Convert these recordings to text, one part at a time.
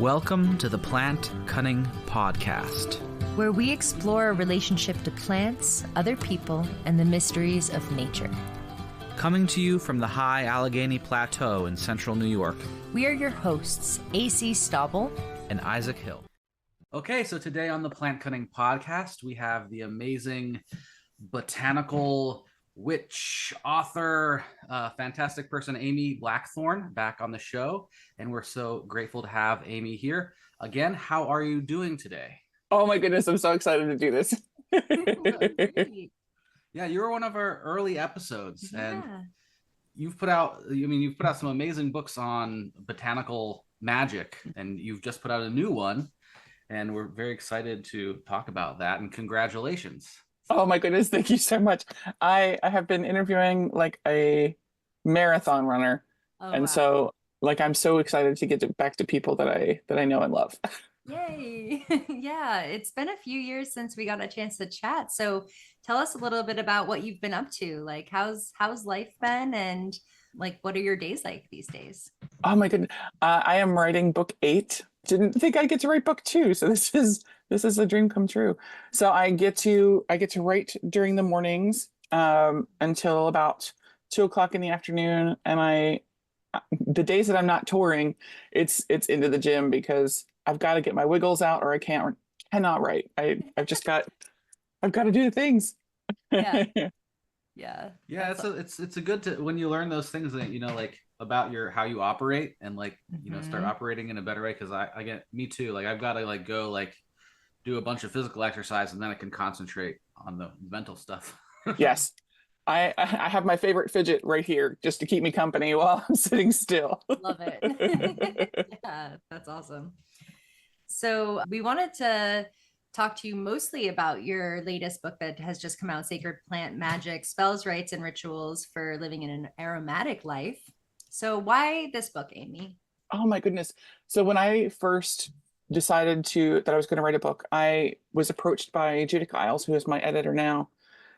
Welcome to the Plant Cunning Podcast, where we explore a relationship to plants, other people, and the mysteries of nature. Coming to you from the high Allegheny Plateau in central New York. We are your hosts, A.C. Stauble and Isaac Hill. Okay, so today on the Plant Cunning Podcast, we have the amazing botanical witch, author, fantastic person, Amy Blackthorn, back on the show. And we're so grateful to have Amy here. Again, how are you doing today? Oh my goodness, I'm so excited to do this. Yeah, you were one of our early episodes, Yeah. and you've put out some amazing books on botanical magic, and you've just put out a new one, and we're very excited to talk about that, and congratulations. Oh my goodness, thank you so much. I have been interviewing like a marathon runner. Wow. So like I'm so excited to get back to people that I know and love. Yay. Yeah, it's been a few years since we got a chance to chat. So tell us a little bit about what you've been up to. Like how's life been, and like what are your days like these days? Oh my goodness. I am writing book 8. Didn't think I'd get to write book 2. So this is a dream come true. So I get to write during the mornings until about 2:00 in the afternoon. And the days that I'm not touring, it's into the gym because I've got to get my wiggles out or I cannot write. I've got to do the things. Yeah. Yeah. Yeah, it's a good to when you learn those things that like about how you operate and start operating in a better way, because I get me too, like I've got to go do a bunch of physical exercise and then I can concentrate on the mental stuff. Yes. I have my favorite fidget right here just to keep me company while I'm sitting still. Love it. Yeah, that's awesome. So we wanted to talk to you mostly about your latest book that has just come out, Sacred Plant Magic, Spells, Rites, and Rituals for Living in an Aromatic Life. So why this book, Amy? Oh my goodness. So when I first decided that I was going to write a book, I was approached by Judith Giles, who is my editor now,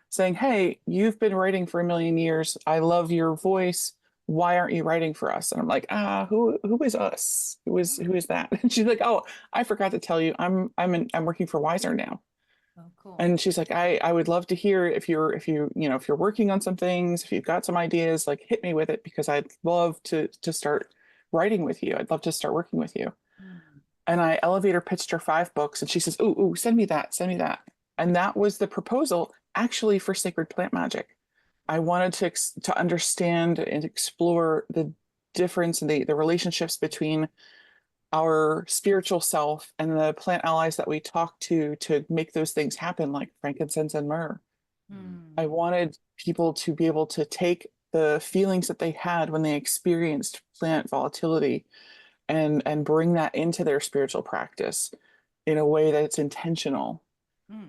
saying, "Hey, you've been writing for a million years. I love your voice. Why aren't you writing for us?" And I'm like, who is us? Who is that? And she's like, "Oh, I forgot to tell you, I'm working for Wiser now." Oh, cool. And she's like, I would love to hear if you're working on some things, if you've got some ideas, like hit me with it, because I'd love to start writing with you. I'd love to start working with you. And I elevator pitched her 5 books, and she says, "Ooh, send me that. And that was the proposal actually for Sacred Plant Magic. I wanted to understand and explore the difference in the relationships between our spiritual self and the plant allies that we talk to make those things happen, like frankincense and myrrh. I wanted people to be able to take the feelings that they had when they experienced plant volatility and bring that into their spiritual practice in a way that's intentional.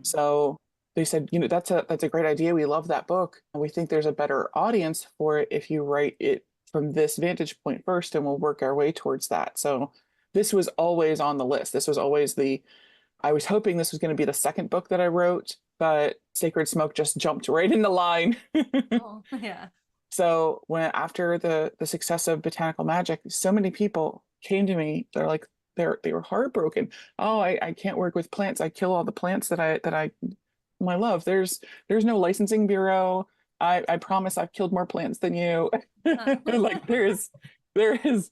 So they said, that's a great idea. We love that book. And we think there's a better audience for it if you write it from this vantage point first, and we'll work our way towards that. So this was always on the list. This was always I was hoping this was going to be the second book that I wrote, but Sacred Smoke just jumped right in the line. Oh, yeah. So after the success of Botanical Magic, so many people came to me. They're like, they were heartbroken. "Oh, I can't work with plants. I kill all the plants that I my love. There's no licensing bureau. I promise I've killed more plants than you." Like there is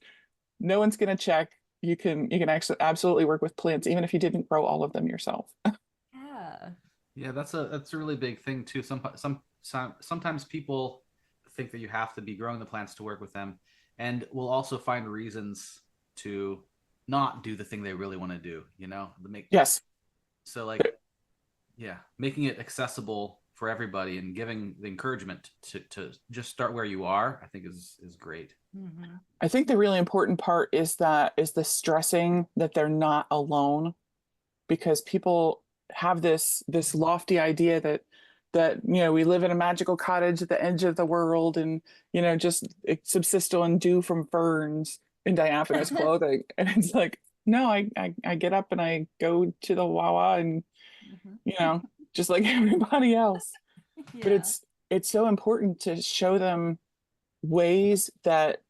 no one's gonna check. You can actually absolutely work with plants even if you didn't grow all of them yourself. Yeah, that's a really big thing too. Sometimes people think that you have to be growing the plants to work with them, and will also find reasons to not do the thing they really want to do. Yes. So making it accessible for everybody and giving the encouragement to just start where you are, I think is great. I think the really important part is the stressing that they're not alone, because people have this lofty idea that we live in a magical cottage at the edge of the world, and just subsist on dew from ferns in diaphanous clothing. And it's like, no, I get up and I go to the Wawa and just like everybody else. Yeah. But it's so important to show them ways that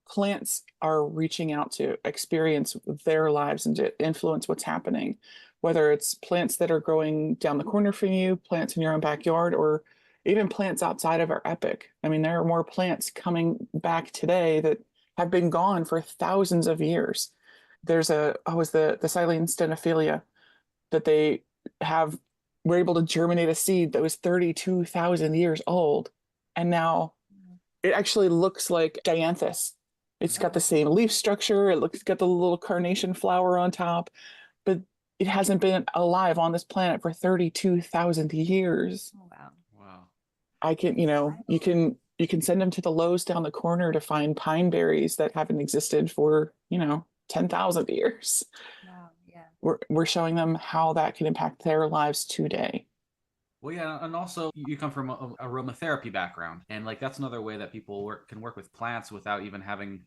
plants are reaching out to experience their lives and to influence what's happening, whether it's plants that are growing down the corner from you, plants in your own backyard, or even plants outside of our epic. I mean, there are more plants coming back today that have been gone for thousands of years. There's the Silene stenophilia that they have were able to germinate a seed that was 32,000 years old. And now it actually looks like dianthus. It's got the same leaf structure. It's got the little carnation flower on top, but it hasn't been alive on this planet for 32,000 years. Oh, wow. Wow. I can, you can send them to the Lowe's down the corner to find pine berries that haven't existed for, 10,000 years. Wow. Yeah. We're showing them how that can impact their lives today. Well, yeah, and also you come from a aromatherapy background, and like that's another way that people can work with plants without even having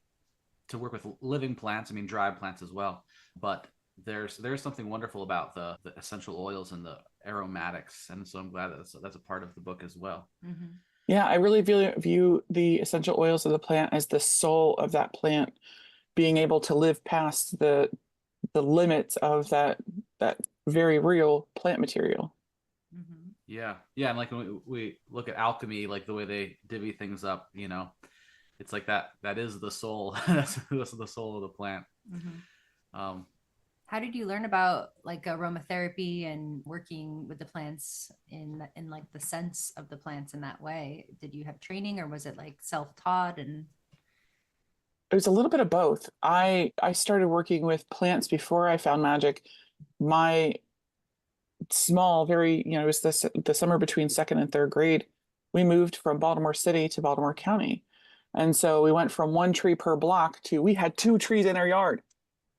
to work with living plants. I mean, dried plants as well. But there's something wonderful about the essential oils and the aromatics, and so I'm glad that's a part of the book as well. Mm-hmm. Yeah, I really view the essential oils of the plant as the soul of that plant, being able to live past the limits of that very real plant material. Mm-hmm. Yeah, yeah, and like when we look at alchemy, like the way they divvy things up, it's like that is the soul. That's the soul of the plant. Mm-hmm. Um, How did you learn about like aromatherapy and working with the plants in like the sense of the plants in that way? Did you have training or was it like self-taught? And It was a little bit of both. I started working with plants before I found magic. My small, very, it was the summer between second and third grade. We moved from Baltimore City to Baltimore County. And so we went from one tree per block to we had two trees in our yard.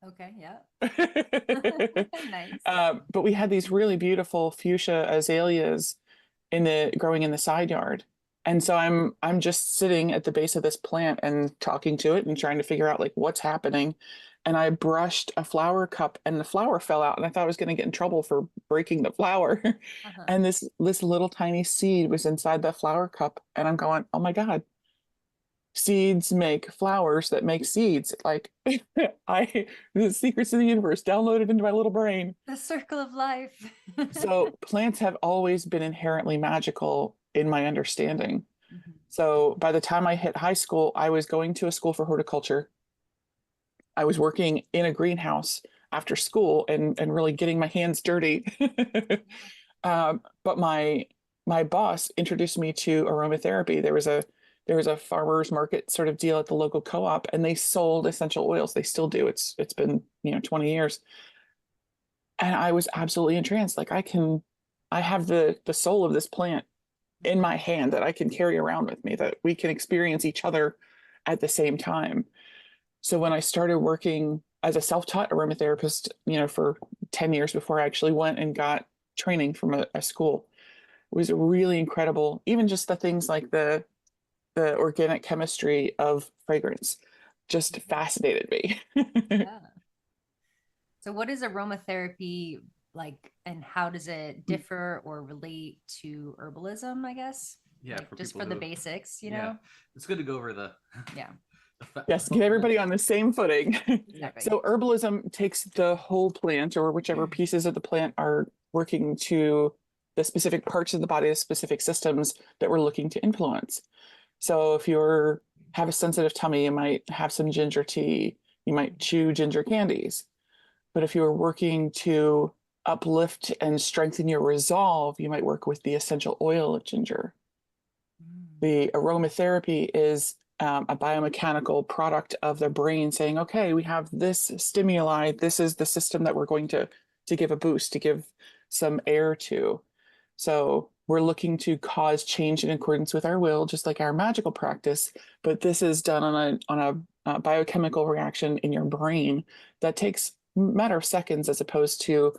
okay, yeah. Nice. But we had these really beautiful fuchsia azaleas growing in the side yard. And so I'm just sitting at the base of this plant and talking to it and trying to figure out like what's happening. And I brushed a flower cup and the flower fell out and I thought I was going to get in trouble for breaking the flower. Uh-huh. And this little tiny seed was inside the flower cup and I'm going, "Oh my God. Seeds make flowers that make seeds." Like the secrets of the universe downloaded into my little brain. The circle of life. So plants have always been inherently magical in my understanding. Mm-hmm. So by the time I hit high school, I was going to a school for horticulture. I was working in a greenhouse after school and really getting my hands dirty. But my boss introduced me to aromatherapy. There was a farmers market sort of deal at the local co-op, and they sold essential oils. They still do. It's been 20 years, and I was absolutely entranced. Like I have the soul of this plant in my hand that I can carry around with me. That we can experience each other at the same time. So when I started working as a self-taught aromatherapist, for 10 years before I actually went and got training from a school, it was really incredible. Even just the things like the organic chemistry of fragrance just fascinated me. Yeah. So what is aromatherapy like and how does it differ or relate to herbalism, I guess? yeah, Like for just people for the who, basics, yeah, it's good to go over the Yeah. Yes, get everybody on the same footing. Exactly. So herbalism takes the whole plant or whichever pieces of the plant are working to the specific parts of the body, the specific systems that we're looking to influence. So if you have a sensitive tummy, you might have some ginger tea, you might chew ginger candies. But if you're working to uplift and strengthen your resolve, you might work with the essential oil of ginger. The aromatherapy is a biomechanical product of the brain saying, okay, we have this stimuli. This is the system that we're going to give a boost, to give some air to. So we're looking to cause change in accordance with our will, just like our magical practice. But this is done on a biochemical reaction in your brain that takes a matter of seconds, as opposed to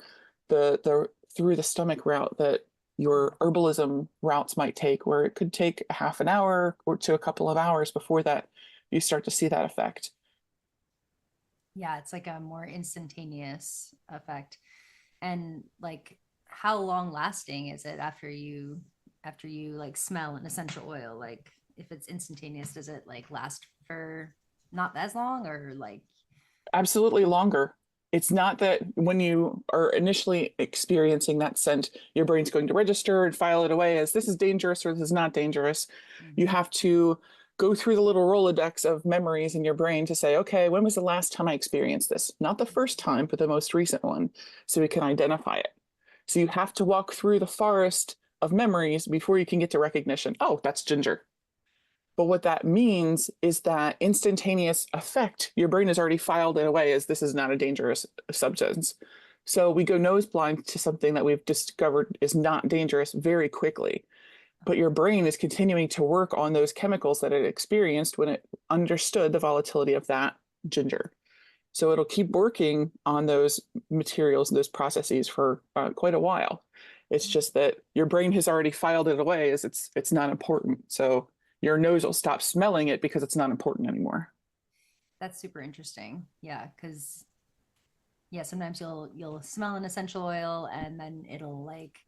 the through the stomach route that your herbalism routes might take, where it could take a half an hour or to a couple of hours before that you start to see that effect. Yeah, it's like a more instantaneous effect. And like how long lasting is it after you like smell an essential oil? Like if it's instantaneous, does it like last for not as long, or like? Absolutely longer. It's not that when you are initially experiencing that scent, your brain's going to register and file it away as this is dangerous or this is not dangerous. You Mhm. have to go through the little Rolodex of memories in your brain to say, okay, when was the last time I experienced this? Not the first time, but the most recent one, so we can identify it. So you have to walk through the forest of memories before you can get to recognition. Oh, that's ginger. But what that means is that instantaneous effect, your brain has already filed it away as this is not a dangerous substance. So we go nose blind to something that we've discovered is not dangerous very quickly. But your brain is continuing to work on those chemicals that it experienced when it understood the volatility of that ginger. So it'll keep working on those materials, those processes for quite a while. It's just that your brain has already filed it away as it's not important. So your nose will stop smelling it because it's not important anymore. That's super interesting. Yeah, because yeah, sometimes you'll smell an essential oil and then it'll like,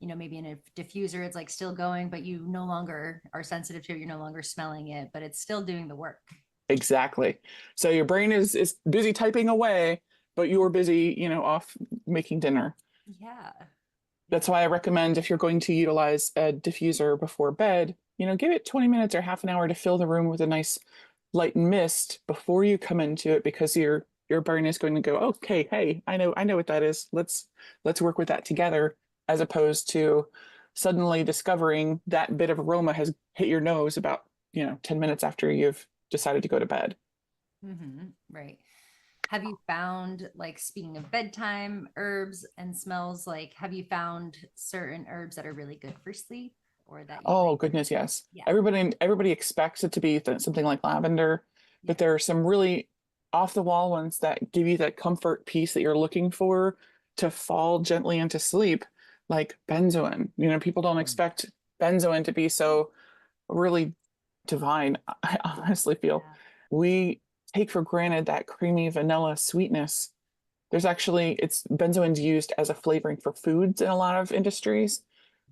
maybe in a diffuser it's like still going, but you no longer are sensitive to it. You're no longer smelling it, but it's still doing the work. Exactly. So your brain is busy typing away, but you're busy, off making dinner. Yeah. That's Yeah. why I recommend if you're going to utilize a diffuser before bed, give it 20 minutes or half an hour to fill the room with a nice light mist before you come into it because your brain is going to go, okay, hey, I know what that is. Let's work with that together, as opposed to suddenly discovering that bit of aroma has hit your nose about, 10 minutes after you've decided to go to bed. Right. Have you found, like, speaking of bedtime herbs and smells, like, have you found certain herbs that are really good for sleep or that you Oh like? goodness, yes. Yeah. Everybody expects it to be something like lavender, but Yeah. there are some really off the wall ones that give you that comfort piece that you're looking for to fall gently into sleep, like benzoin. People don't Mm. expect benzoin to be so really divine. I honestly feel Yeah. we take for granted that creamy vanilla sweetness. There's actually it's benzoin's used as a flavoring for foods in a lot of industries.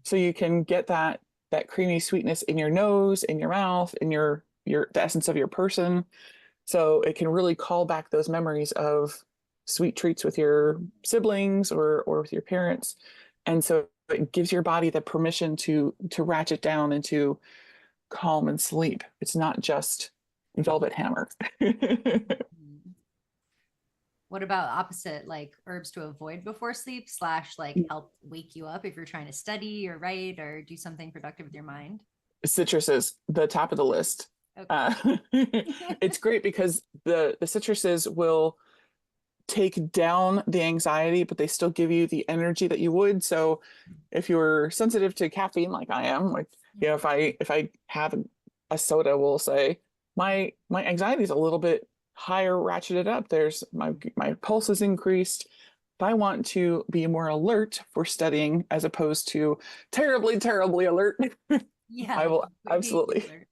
So you can get that creamy sweetness in your nose, in your mouth, in your the essence of your person. So it can really call back those memories of sweet treats with your siblings or with your parents. And so it gives your body the permission to ratchet down into calm and sleep. It's not just Velvet Hammer. Mhm. What about opposite, like herbs to avoid before sleep slash like help wake you up if you're trying to study or write or do something productive with your mind? Citruses, the top of the list. Okay. Uh, it's great because the citruses will take down the anxiety, but they still give you the energy that you would. So if you're sensitive to caffeine like I am, like if I have a soda, we'll say my anxiety is a little bit higher, ratcheted up. There's my pulse is increased. If I want to be more alert for studying as opposed to terribly, terribly alert, Yeah, I like will ADHD absolutely alert.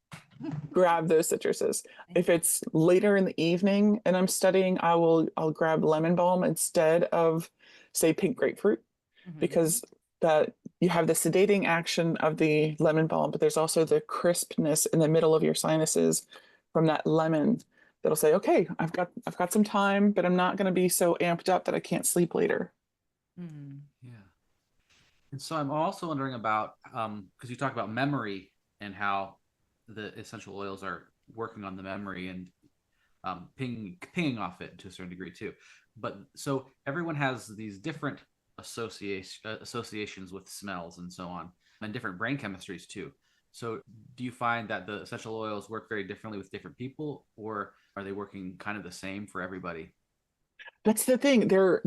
grab those citruses. Nice. If it's later in the evening and I'm studying, I'll grab lemon balm instead of say pink grapefruit Mhm. because that you have the sedating action of the lemon balm, but there's also the crispness in the middle of your sinuses from that lemon that'll say, okay, I've got some time, but I'm not going to be so amped up that I can't sleep later. Mhm. Yeah. And so I'm also wondering about because you talk about memory and how the essential oils are working on the memory and pinging off it to a certain degree too. But so everyone has these different associations with smells and so on, and different brain chemistries too. So do you find that the essential oils work very differently with different people, or are they working kind of the same for everybody? That's the thing. They're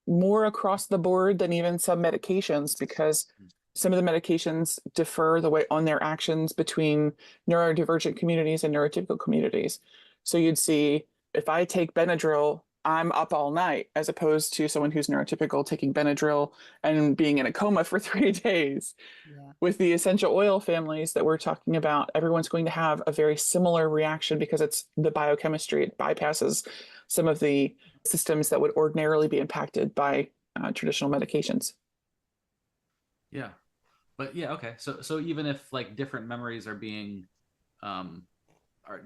more across the board than even some medications because some of the medications differ the way on their actions between neurodivergent communities and neurotypical communities. So you'd see if I take Benadryl, I'm up all night, as opposed to someone who's neurotypical taking Benadryl and being in a coma for 3 days. Yeah. With the essential oil families that we're talking about, everyone's going to have a very similar reaction because it's the biochemistry. It bypasses some of the systems that would ordinarily be impacted by traditional medications. Yeah, but yeah, okay. So even if like different memories are being um are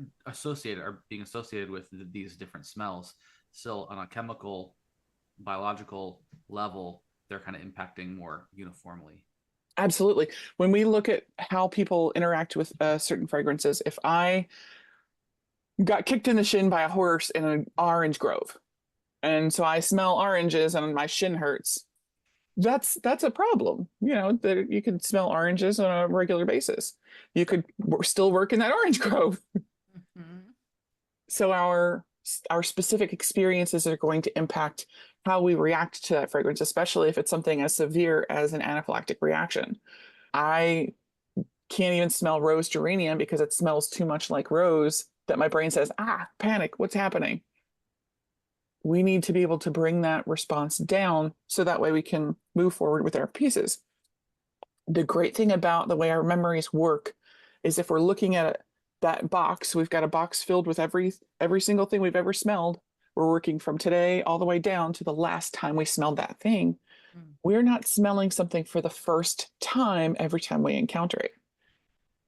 being associated with these different smells. Still, on a chemical, biological level, they're kind of impacting more uniformly. Absolutely. When we look at how people interact with certain fragrances, if I got kicked in the shin by a horse in an orange grove, and so I smell oranges and my shin hurts, that's a problem. You can smell oranges on a regular basis. You could still work in that orange grove. Mhm. So our specific experiences are going to impact how we react to that fragrance, especially if it's something as severe as an anaphylactic reaction. I can't even smell rose geranium because it smells too much like rose that my brain says, panic, what's happening? We need to be able to bring that response down so that way we can move forward with our pieces. The great thing about the way our memories work is if we're looking at that box, we've got a box filled with every single thing we've ever smelled. We're working from today all the way down to the last time we smelled that thing. Mm. We're not smelling something for the first time every time we encounter it.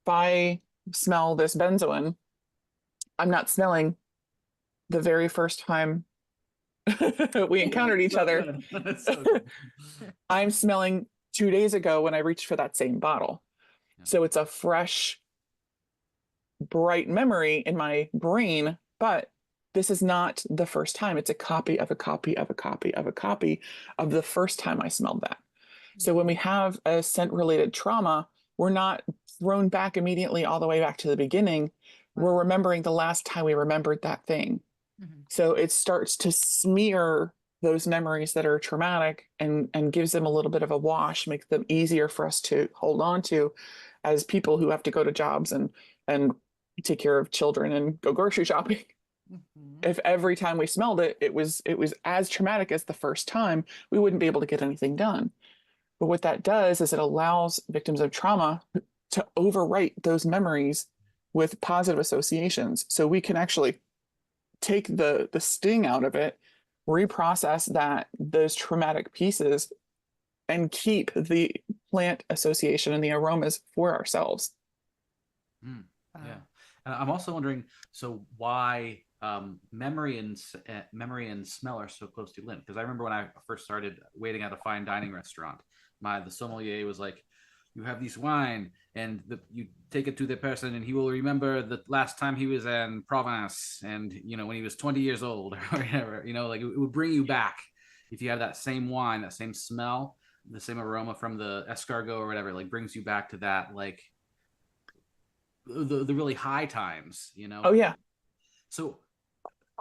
If I smell this benzoin, I'm not smelling the very first time we encountered each other. So good. I'm smelling 2 days ago when I reached for that same bottle. Yeah. So it's a fresh, bright memory in my brain, but this is not the first time. It's a copy of a copy of a copy of a copy of the first time I smelled that. So when we have a scent related trauma, we're not thrown back immediately all the way back to the beginning. We're remembering the last time we remembered that thing. Mhm. So it starts to smear those memories that are traumatic and gives them a little bit of a wash, makes them easier for us to hold on to as people who have to go to jobs and take care of children and go grocery shopping. Mhm. If every time we smelled it, it was as traumatic as the first time, we wouldn't be able to get anything done. But what that does is it allows victims of trauma to overwrite those memories with positive associations. So we can actually take the sting out of it, reprocess those traumatic pieces, and keep the plant association and the aromas for ourselves. Mm, Wow. yeah, and I'm also wondering, so why memory and smell are so closely linked? Because I remember when I first started waiting at a fine dining restaurant, the sommelier was like, "You have this wine, and you take it to the person, and he will remember the last time he was in Provence, and when he was 20 years old, or whatever. Like it would bring you back if you have that same wine, that same smell, the same aroma from the escargot or whatever. Like brings you back to that like." The really high times. Oh yeah. So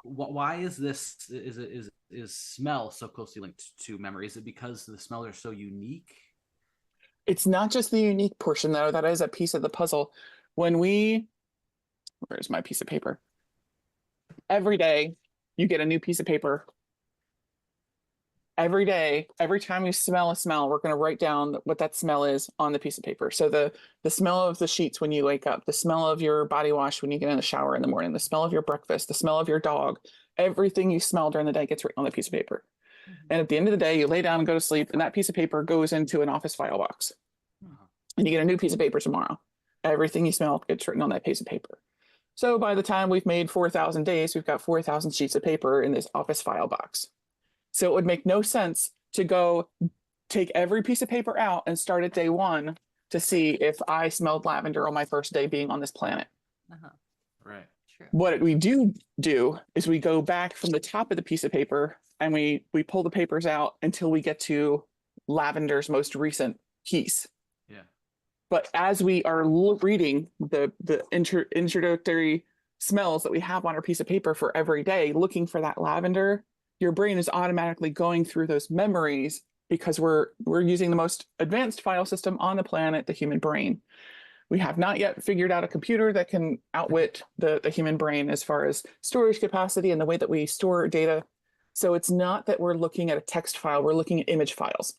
why is this is smell so closely linked to memory? Is it because the smells are so unique? It's not just the unique portion though, that is a piece of the puzzle. Where's my piece of paper? Every day you get a new piece of paper. Every day, every time you smell a smell, we're going to write down what that smell is on the piece of paper. So the smell of the sheets when you wake up, the smell of your body wash when you get in the shower in the morning, the smell of your breakfast, the smell of your dog, everything you smell during the day gets written on the piece of paper. Mhm. And at the end of the day, you lay down and go to sleep, and that piece of paper goes into an office file box. Uh-huh. And you get a new piece of paper tomorrow. Everything you smell gets written on that piece of paper. So by the time we've made 4,000 days, we've got 4,000 sheets of paper in this office file box. So it would make no sense to go take every piece of paper out and start at day one to see if I smelled lavender on my first day being on this planet. Uh-huh. Right. True. What we do is we go back from the top of the piece of paper and we pull the papers out until we get to lavender's most recent piece. Yeah. But as we are reading the introductory smells that we have on our piece of paper for every day, looking for that lavender, your brain is automatically going through those memories because we're using the most advanced file system on the planet, the human brain. We have not yet figured out a computer that can outwit the human brain as far as storage capacity and the way that we store data. So it's not that we're looking at a text file, we're looking at image files.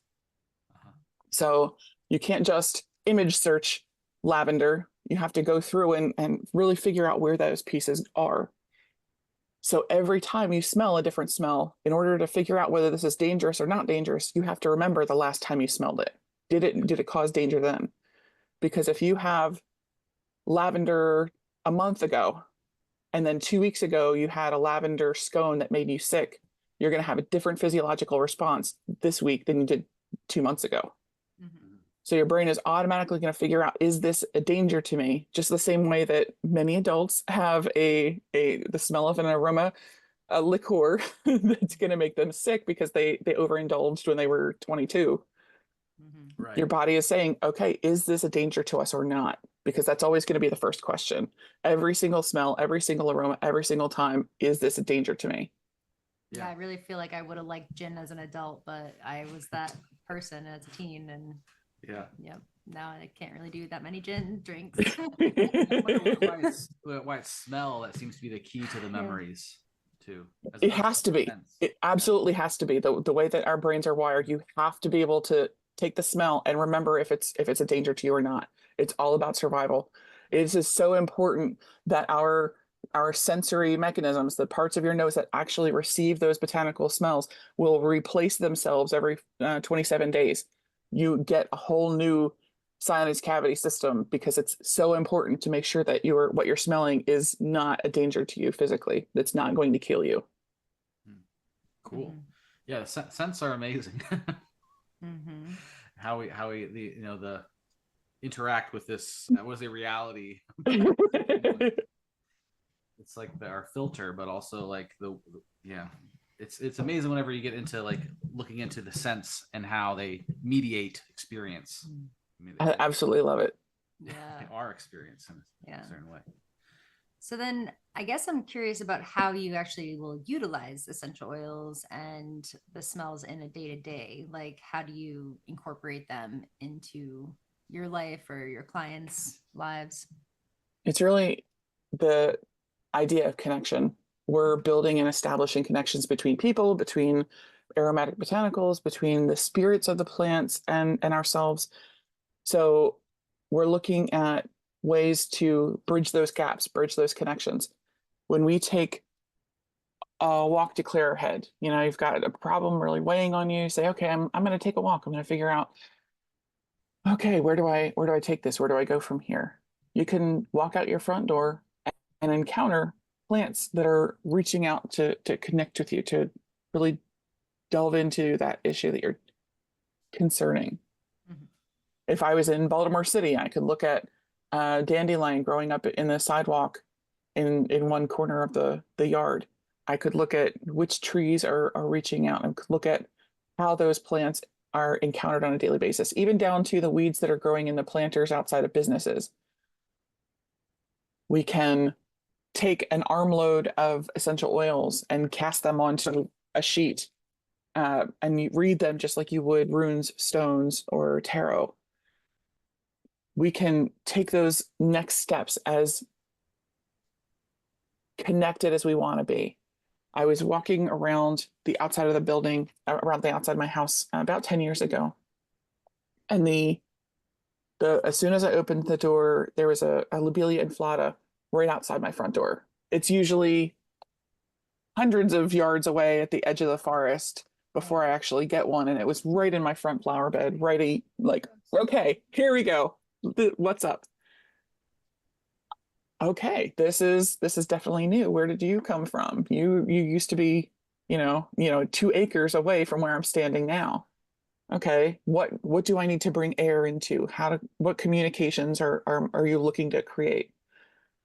Uh-huh. So you can't just image search lavender. You have to go through and really figure out where those pieces are. So every time you smell a different smell, in order to figure out whether this is dangerous or not dangerous, you have to remember the last time you smelled it. Did it cause danger then? Because if you have lavender a month ago and then 2 weeks ago you had a lavender scone that made you sick, you're going to have a different physiological response this week than you did 2 months ago. Mm-hmm. So your brain is automatically going to figure out, is this a danger to me? Just the same way that many adults have the smell of an aroma, a liqueur that's going to make them sick because they overindulged when they were 22. Mm-hmm. Right. Your body is saying, okay, is this a danger to us or not? Because that's always going to be the first question. Every single smell, every single aroma, every single time, is this a danger to me? Yeah, I really feel like I would have liked gin as an adult, but I was that person as a teen, and yep. Now I can't really do that many gin drinks. Why it's smell that seems to be the key to the memories too. It has to be. It absolutely has to be. The way that our brains are wired, you have to be able to take the smell and remember if it's a danger to you or not. It's all about survival. It is just so important that our sensory mechanisms, the parts of your nose that actually receive those botanical smells, will replace themselves every 27 days. You get a whole new sinus cavity system because it's so important to make sure that what you're smelling is not a danger to you physically. That's not going to kill you. Cool. Yeah, the scents are amazing. Mm-hmm. How we the interact with this was a reality. It's like our filter, but also like it's amazing whenever you get into like looking into the scents and how they mediate experience. I mean, I absolutely love it. Yeah, they are experience in a certain way. So then I guess I'm curious about how you actually will utilize essential oils and the smells in a day-to-day. Like, how do you incorporate them into your life or your clients' lives? It's really the idea of connection. We're building and establishing connections between people, between aromatic botanicals, between the spirits of the plants and ourselves. So we're looking at ways to bridge those gaps, bridge those connections. When we take a walk to clear our head, you've got a problem really weighing on you, say, okay, I'm going to take a walk. I'm going to figure out, okay, where do I take this? Where do I go from here? You can walk out your front door and encounter plants that are reaching out to connect with you, to really delve into that issue that you're concerning. Mm-hmm. If I was in Baltimore City, I could look at dandelion growing up in the sidewalk in one corner of the yard. I could look at which trees are reaching out and could look at how those plants are encountered on a daily basis, even down to the weeds that are growing in the planters outside of businesses. We can take an armload of essential oils and cast them onto a sheet and you read them just like you would runes, stones, or tarot. We can take those next steps as connected as we want to be. I was walking around the outside of the building, around the outside of my house about 10 years ago. And as soon as I opened the door, there was a lobelia inflata right outside my front door. It's usually hundreds of yards away at the edge of the forest before I actually get one. And it was right in my front flower bed, okay, here we go. What's up? Okay, this is definitely new. Where did you come from? You used to be, 2 acres away from where I'm standing now. Okay, what do I need to bring air into? What communications are you looking to create?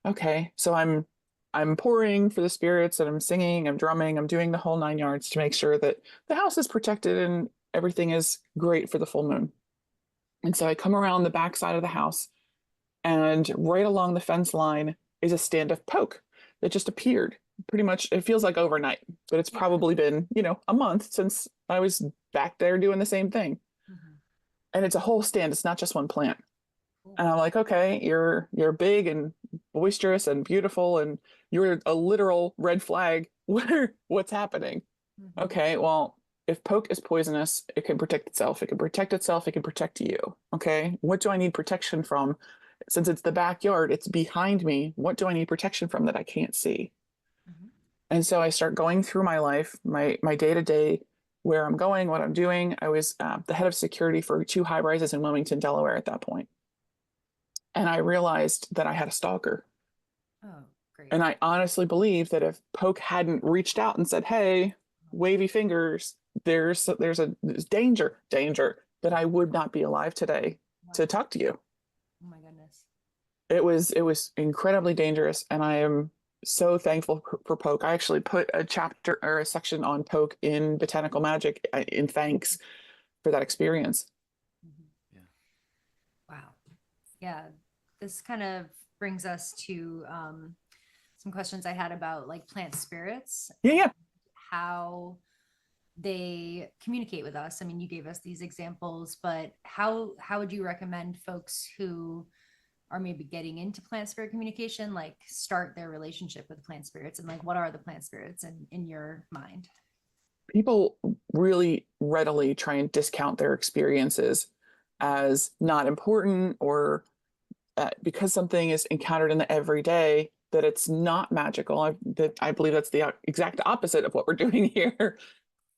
Okay, so I'm pouring for the spirits and I'm singing, I'm drumming, I'm doing the whole 9 yards to make sure that the house is protected and everything is great for the full moon. And so I come around the back side of the house, and right along the fence line is a stand of poke that just appeared. Pretty much, it feels like overnight, but it's probably been, a month since I was back there doing the same thing. Mm-hmm. And it's a whole stand. It's not just one plant. Cool. And I'm like, okay, you're big and boisterous and beautiful, and you're a literal red flag. What's happening? Mm-hmm. Okay, well, if poke is poisonous, it can protect itself. It can protect itself. It can protect you. Okay, what do I need protection from? Since it's the backyard, it's behind me. What do I need protection from that I can't see? Mm-hmm. And so I start going through my life, my day-to-day, where I'm going, what I'm doing. I was the head of security for 2 high-rises in Wilmington, Delaware at that point. And I realized that I had a stalker. Oh, Great. And I honestly believe that if Poke hadn't reached out and said, hey, wavy fingers, there's danger, that I would not be alive today to talk to you. Oh my goodness. It was incredibly dangerous, and I am so thankful for Poke. I actually put a chapter or a section on Poke in Botanical Magic in thanks for that experience. Yeah. Wow. Yeah. This kind of brings us to some questions I had about like plant spirits. Yeah. How they communicate with us. I mean, you gave us these examples, but how would you recommend folks who are maybe getting into plant spirit communication, like start their relationship with plant spirits, and like what are the plant spirits in your mind? People really readily try and discount their experiences as not important, or because something is encountered in the everyday, that it's not magical. I believe that's the exact opposite of what we're doing here.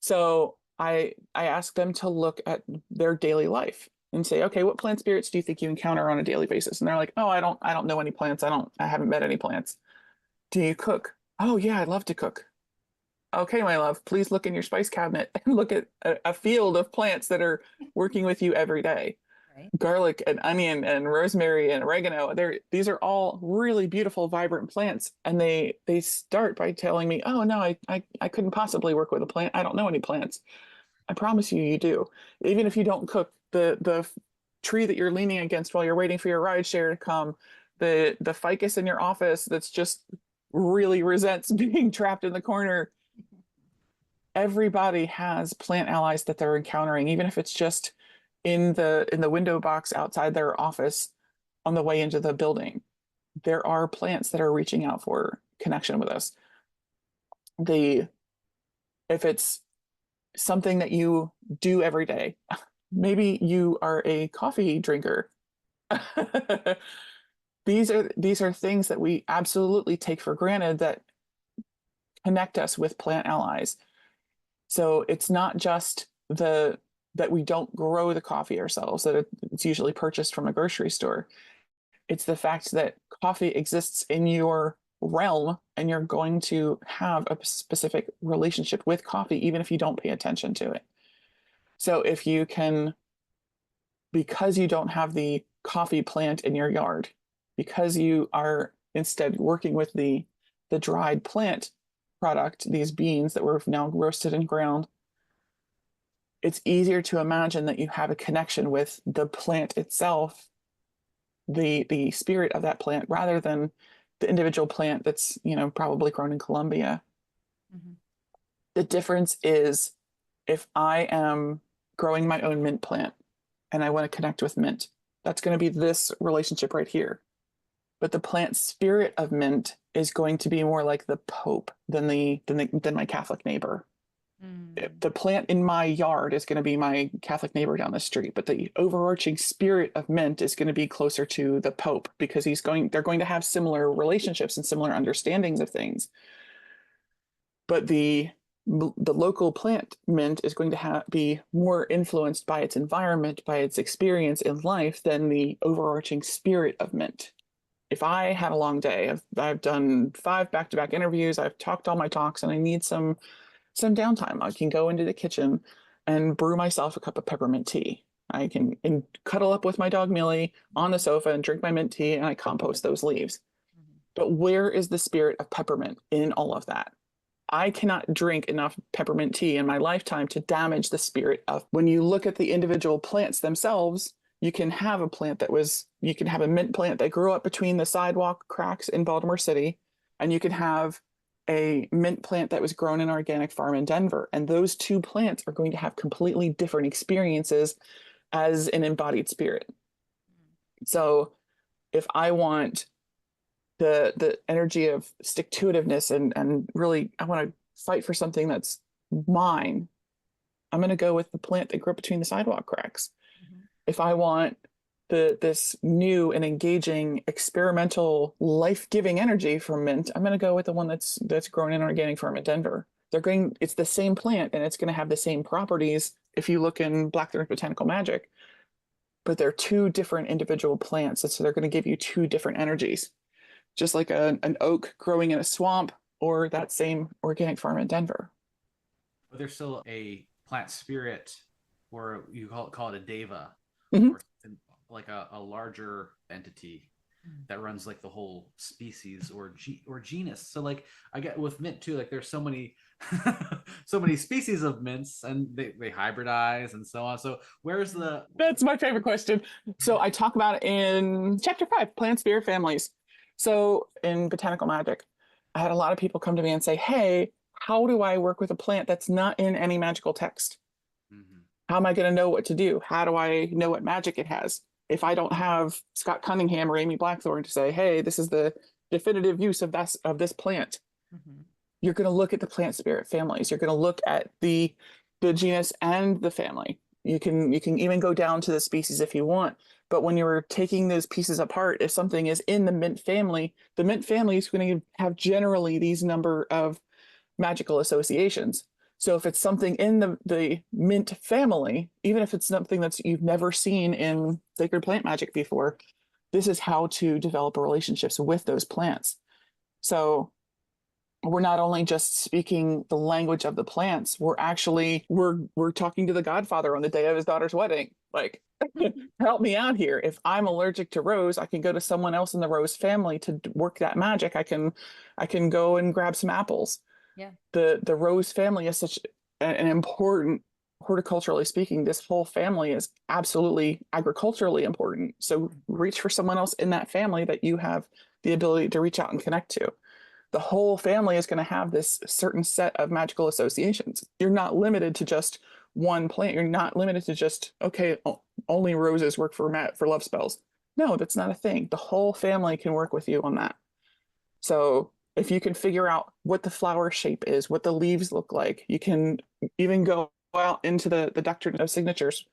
So I ask them to look at their daily life and say, okay, what plant spirits do you think you encounter on a daily basis? And they're like, oh, I don't know any plants. I haven't met any plants. Do you cook? Oh yeah, I love to cook. Okay, my love, please look in your spice cabinet and look at a field of plants that are working with you every day. Right. Garlic and onion and rosemary and oregano. These are all really beautiful, vibrant plants. And they start by telling me, oh no, I couldn't possibly work with a plant. I don't know any plants. I promise you, you do. Even if you don't cook, the tree that you're leaning against while you're waiting for your ride share to come, the ficus in your office that's just really resents being trapped in the corner. Everybody has plant allies that they're encountering, even if it's just in the window box outside their office on the way into the building. There are plants that are reaching out for connection with us. If it's something that you do every day, maybe you are a coffee drinker. These are things that we absolutely take for granted that connect us with plant allies. So it's not just that we don't grow the coffee ourselves, that it's usually purchased from a grocery store. It's the fact that coffee exists in your realm and you're going to have a specific relationship with coffee, even if you don't pay attention to it. So if you can, because you don't have the coffee plant in your yard, because you are instead working with the dried plant product, these beans that were now roasted and ground, it's easier to imagine that you have a connection with the plant itself, the spirit of that plant, rather than the individual plant that's, probably grown in Colombia. Mm-hmm. The difference is, if I am growing my own mint plant and I want to connect with mint, that's going to be this relationship right here. But the plant spirit of mint is going to be more like the Pope than my Catholic neighbor. The plant in my yard is going to be my Catholic neighbor down the street, but the overarching spirit of mint is going to be closer to the Pope, because they're going to have similar relationships and similar understandings of things. But the local plant mint is going to be more influenced by its environment, by its experience in life, than the overarching spirit of mint. If I had a long day, I've done 5 back-to-back interviews, I've talked all my talks, and I need some downtime, I can go into the kitchen and brew myself a cup of peppermint tea. I can cuddle up with my dog Millie on the sofa and drink my mint tea, and I compost those leaves. Mm-hmm. But where is the spirit of peppermint in all of that? I cannot drink enough peppermint tea in my lifetime to damage the spirit of. When you look at the individual plants themselves, you can have a mint plant that grew up between the sidewalk cracks in Baltimore City, and you can have a mint plant that was grown in an organic farm in Denver. And those two plants are going to have completely different experiences as an embodied spirit. So if I want the energy of stick-to-itiveness and really, I want to fight for something that's mine, I'm going to go with the plant that grew up between the sidewalk cracks. Mm-hmm. If I want this new and engaging experimental life-giving energy from mint, I'm going to go with the one that's grown in an organic farm in Denver. It's the same plant and it's going to have the same properties if you look in Blackthorn Botanical Magic, but they're two different individual plants. So they're going to give you two different energies. just like an oak growing in a swamp or that same organic farm in Denver. But there's still a plant spirit, or you call it a deva, Mhm. or like a larger entity that runs like the whole species or genus. So like I get with mint too, like there's so many so many species of mints, and they hybridize and so on. So where's the That's my favorite question. So I talk about it in chapter 5, plant spirit families. So in botanical magic, I had a lot of people come to me and say, hey, how do I work with a plant that's not in any magical text? Mhm. How am I going to know what to do? How do I know what magic it has? If I don't have Scott Cunningham or Amy Blackthorn to say, hey, this is the definitive use of this plant, you're going to look at the plant spirit families. You're going to look at the genus and the family. You can even go down to the species if you want. But when you're taking those pieces apart, if something is in the mint family is going to have generally these number of magical associations. So if it's something in the mint family, even if it's something that's you've never seen in sacred plant magic before, this is how to develop relationships with those plants. So we're not only just speaking the language of the plants, we're talking to the godfather on the day of his daughter's wedding. Like, help me out here. If I'm allergic to rose, I can go to someone else in the rose family to work that magic. I can go and grab some apples. Yeah. The rose family is such an important, horticulturally speaking, this whole family is absolutely agriculturally important. So reach for someone else in that family that you have the ability to reach out and connect to. The whole family is going to have this certain set of magical associations. You're not limited to just one plant. You're not limited to just, okay, only roses work for love spells. No, that's not a thing. The whole family can work with you on that. So if you can figure out what the flower shape is, what the leaves look like, you can even go out into the doctrine of signatures.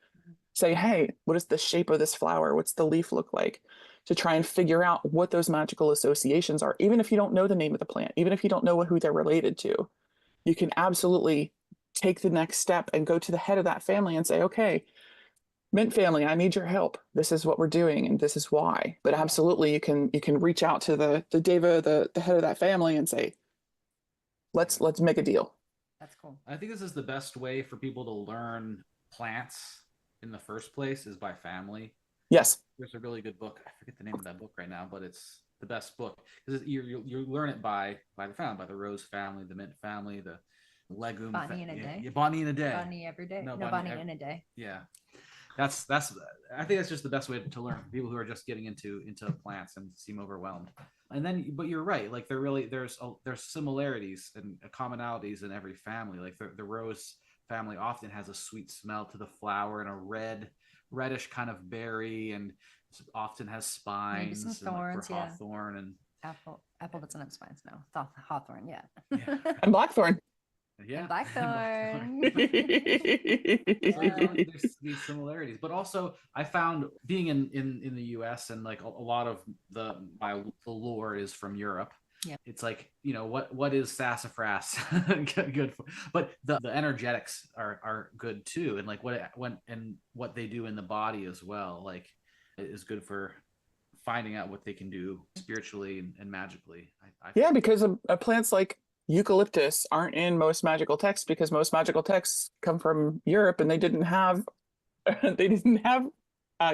Say, hey, what is the shape of this flower? What's the leaf look like? To try and figure out what those magical associations are, even if you don't know the name of the plant, even if you don't know who they're related to, you can absolutely take the next step and go to the head of that family and say, okay, mint family, I need your help. This is what we're doing and this is why. But absolutely you can reach out to the deva, the head of that family and say, let's make a deal. That's cool. I think this is the best way for people to learn plants in the first place is by family. Yes. There's a really good book. I forget the name of that book right now, but it's the best book because you learn it by the family, by the rose family, the mint family, the legume. Bonnie in a day. Bonnie in a day. Bonnie every day. No, Bonnie in a day. Yeah, that's. I think that's just the best way to learn for people who are just getting into plants and seem overwhelmed. And then, but you're right. Like there's similarities and commonalities in every family. Like the rose family often has a sweet smell to the flower and a reddish kind of berry, and often has spines. Maybe some thorns, and like hawthorn and apple doesn't have spines. No, hawthorn, yeah. And blackthorn. Yeah, and blackthorn. So there's these similarities, but also I found being in the U.S. and like a lot of the lore is from Europe. Yeah, it's like, you know, what is sassafras good for, but the energetics are good too, and like what they do in the body as well, like is good for finding out what they can do spiritually and magically. Yeah, because plants like eucalyptus aren't in most magical texts because most magical texts come from Europe and they didn't have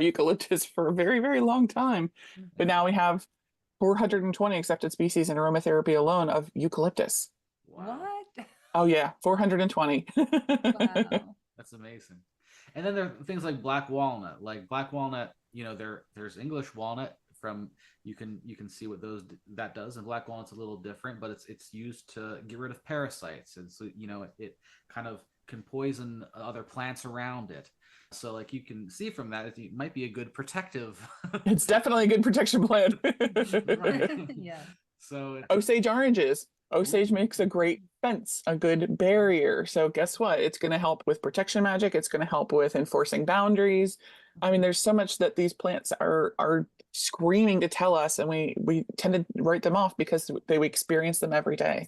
eucalyptus for a very, very long time. But now we have 420 accepted species in aromatherapy alone of eucalyptus. Wow. What? Oh yeah, 420. Wow. That's amazing. And then there are things like black walnut. Like black walnut, you know, there's English walnut from you can see what that does, and black walnut's a little different, but it's used to get rid of parasites, and so, you know, it kind of can poison other plants around it. So like you can see from that it might be a good protective. It's definitely a good protection plant. Yeah. So Osage oranges. Osage makes a great fence, a good barrier. So guess what? It's going to help with protection magic. It's going to help with enforcing boundaries. I mean, there's so much that these plants are screaming to tell us, and we tend to write them off because we experience them every day.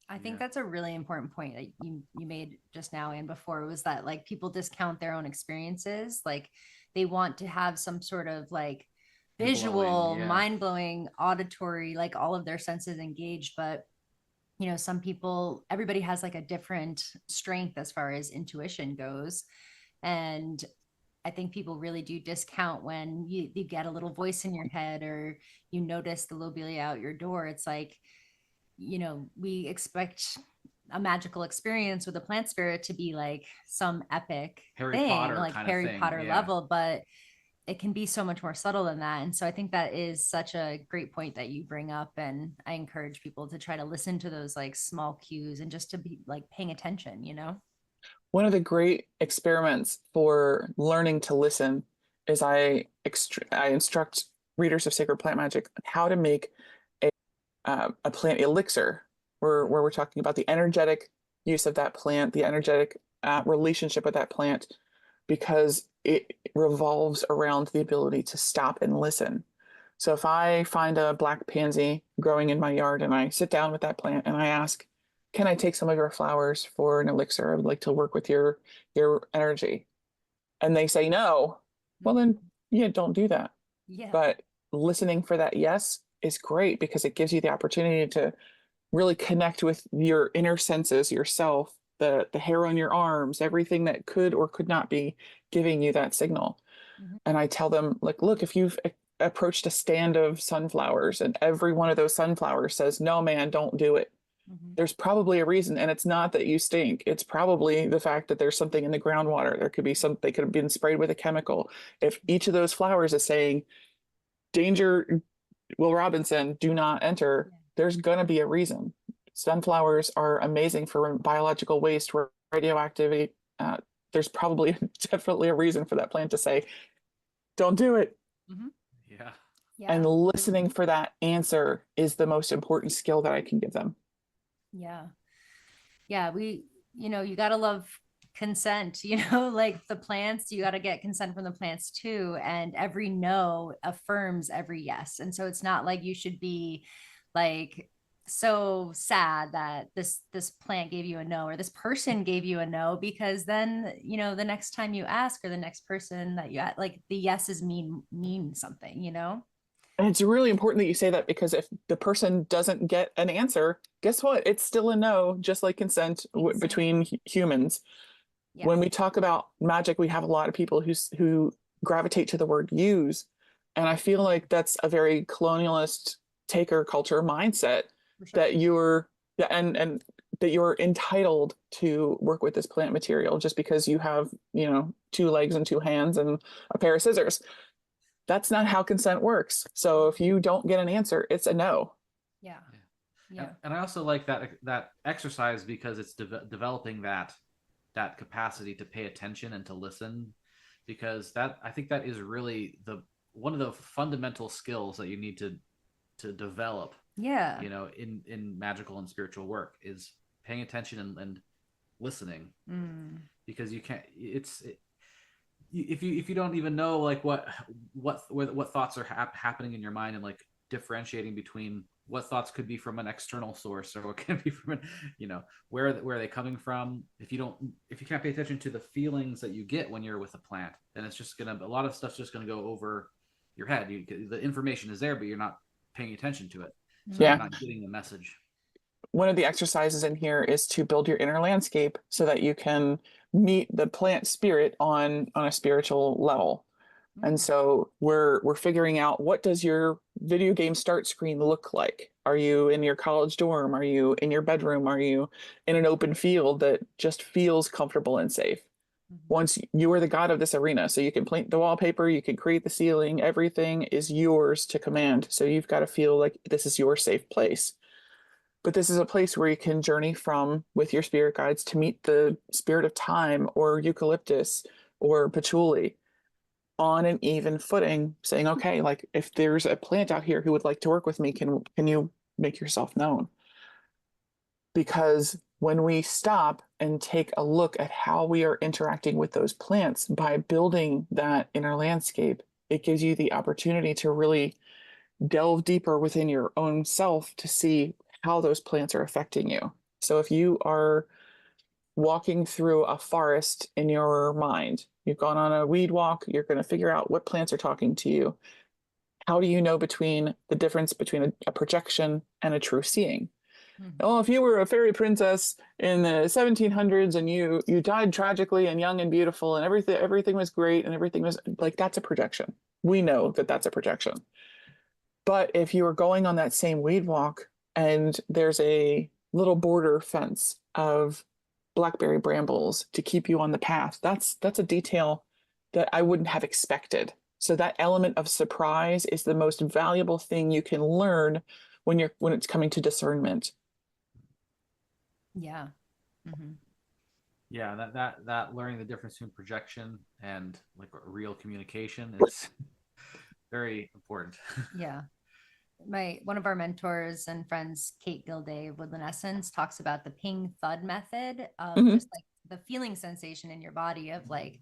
I think that's a really important point that you made just now and before, was that like people discount their own experiences. Like they want to have some sort of like visual, yeah. mind-blowing, auditory, like all of their senses engaged. But some people, everybody has like a different strength as far as intuition goes. And I think people really do discount when you get a little voice in your head, or you notice the lobelia out your door. It's like, we expect a magical experience with a plant spirit to be like some epic Harry thing, Potter like kind of Harry thing. Potter Yeah. level, but it can be so much more subtle than that. And so I think that is such a great point that you bring up. And I encourage people to try to listen to those like small cues and just to be like paying attention. One of the great experiments for learning to listen is I instruct readers of Sacred Plant Magic how to make a plant elixir, where we're talking about the energetic use of that plant, the energetic relationship with that plant, because it revolves around the ability to stop and listen. So if I find a black pansy growing in my yard and I sit down with that plant and I ask, can I take some of your flowers for an elixir? I would like to work with your energy. And they say no. Well, then, yeah, don't do that. Yeah. But listening for that yes is great, because it gives you the opportunity to really connect with your inner senses, yourself, the hair on your arms, everything that could or could not be giving you that signal. Mhm. And I tell them, like, look, if you've approached a stand of sunflowers and every one of those sunflowers says, no, man, don't do it, Mhm. there's probably a reason. And it's not that you stink. It's probably the fact that there's something in the groundwater. There could be they could have been sprayed with a chemical. If each of those flowers is saying, danger, Will Robinson, do not enter, there's going to be a reason. Sunflowers are amazing for biological waste, radioactivity. There's probably definitely a reason for that plant to say, don't do it. Mhm. Yeah. And Yeah. listening for that answer is the most important skill that I can give them. Yeah. Yeah. You got to love consent, like the plants, you got to get consent from the plants too. And every no affirms every yes. And so it's not like you should be like so sad that this plant gave you a no, or this person gave you a no, because then, the next time you ask, or the next person that you like, the yeses mean something. And it's really important that you say that, because if the person doesn't get an answer, guess what? It's still a no, just like consent between humans. Yeah. When we talk about magic, we have a lot of people who gravitate to the word use. And I feel like that's a very colonialist taker culture mindset, For sure. that you're and that you're entitled to work with this plant material just because you have, 2 legs and 2 hands and a pair of scissors. That's not how consent works. So if you don't get an answer, it's a no. Yeah. Yeah. And I also like that exercise, because it's developing that capacity to pay attention and to listen, because I think that is really one of the fundamental skills that you need to develop. Yeah. In magical and spiritual work, is paying attention and listening. Because you can't. If you don't even know like what thoughts are happening in your mind, and like differentiating between what thoughts could be from an external source or what can be from where are they coming from, if you can't pay attention to the feelings that you get when you're with a plant, then it's just a lot of stuff's just gonna go over your head. The information is there, but you're not paying attention to it, so you're not getting the message. One of the exercises in here is to build your inner landscape so that you can meet the plant spirit on a spiritual level. And so we're figuring out, what does your video game start screen look like? Are you in your college dorm? Are you in your bedroom? Are you in an open field that just feels comfortable and safe? Once you are the god of this arena, so you can paint the wallpaper, you can create the ceiling, everything is yours to command. So you've got to feel like this is your safe place. But this is a place where you can journey from with your spirit guides to meet the spirit of time, or eucalyptus, or patchouli, on an even footing, saying, okay, like, if there's a plant out here who would like to work with me, can you make yourself known? Because when we stop and take a look at how we are interacting with those plants by building that inner landscape, it gives you the opportunity to really delve deeper within your own self to see how those plants are affecting you. So if you are walking through a forest in your mind, you've gone on a weed walk, you're going to figure out what plants are talking to you. how do you know between the difference between a projection and a true seeing? Oh, if you were a fairy princess in the 1700s and you died tragically and young and beautiful and everything was great and everything was like, that's a projection. We know that that's a projection. But if you were going on that same weed walk and there's a little border fence of blackberry brambles to keep you on the path, that's a detail that I wouldn't have expected. So that element of surprise is the most valuable thing you can learn when it's coming to discernment. Yeah. Mm-hmm. Yeah, that learning the difference between projection and like real communication is very important. Yeah. One of our mentors and friends, Kate Gilday of Woodland Essence, talks about the ping thud method of just like the feeling sensation in your body of like,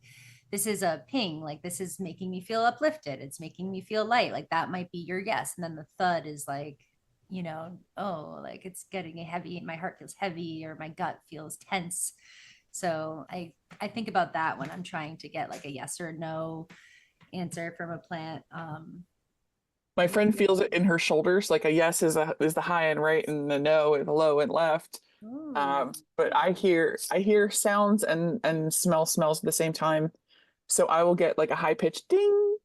this is a ping, like this is making me feel uplifted, it's making me feel light, like that might be your yes. And then the thud is like, oh, like it's getting heavy, my heart feels heavy or my gut feels tense. So I think about that when I'm trying to get like a yes or no answer from a plant. My friend feels it in her shoulders, like a yes is the high and right, and the no and the low and left. But I hear sounds and smell smells at the same time. So I will get like a high pitched ding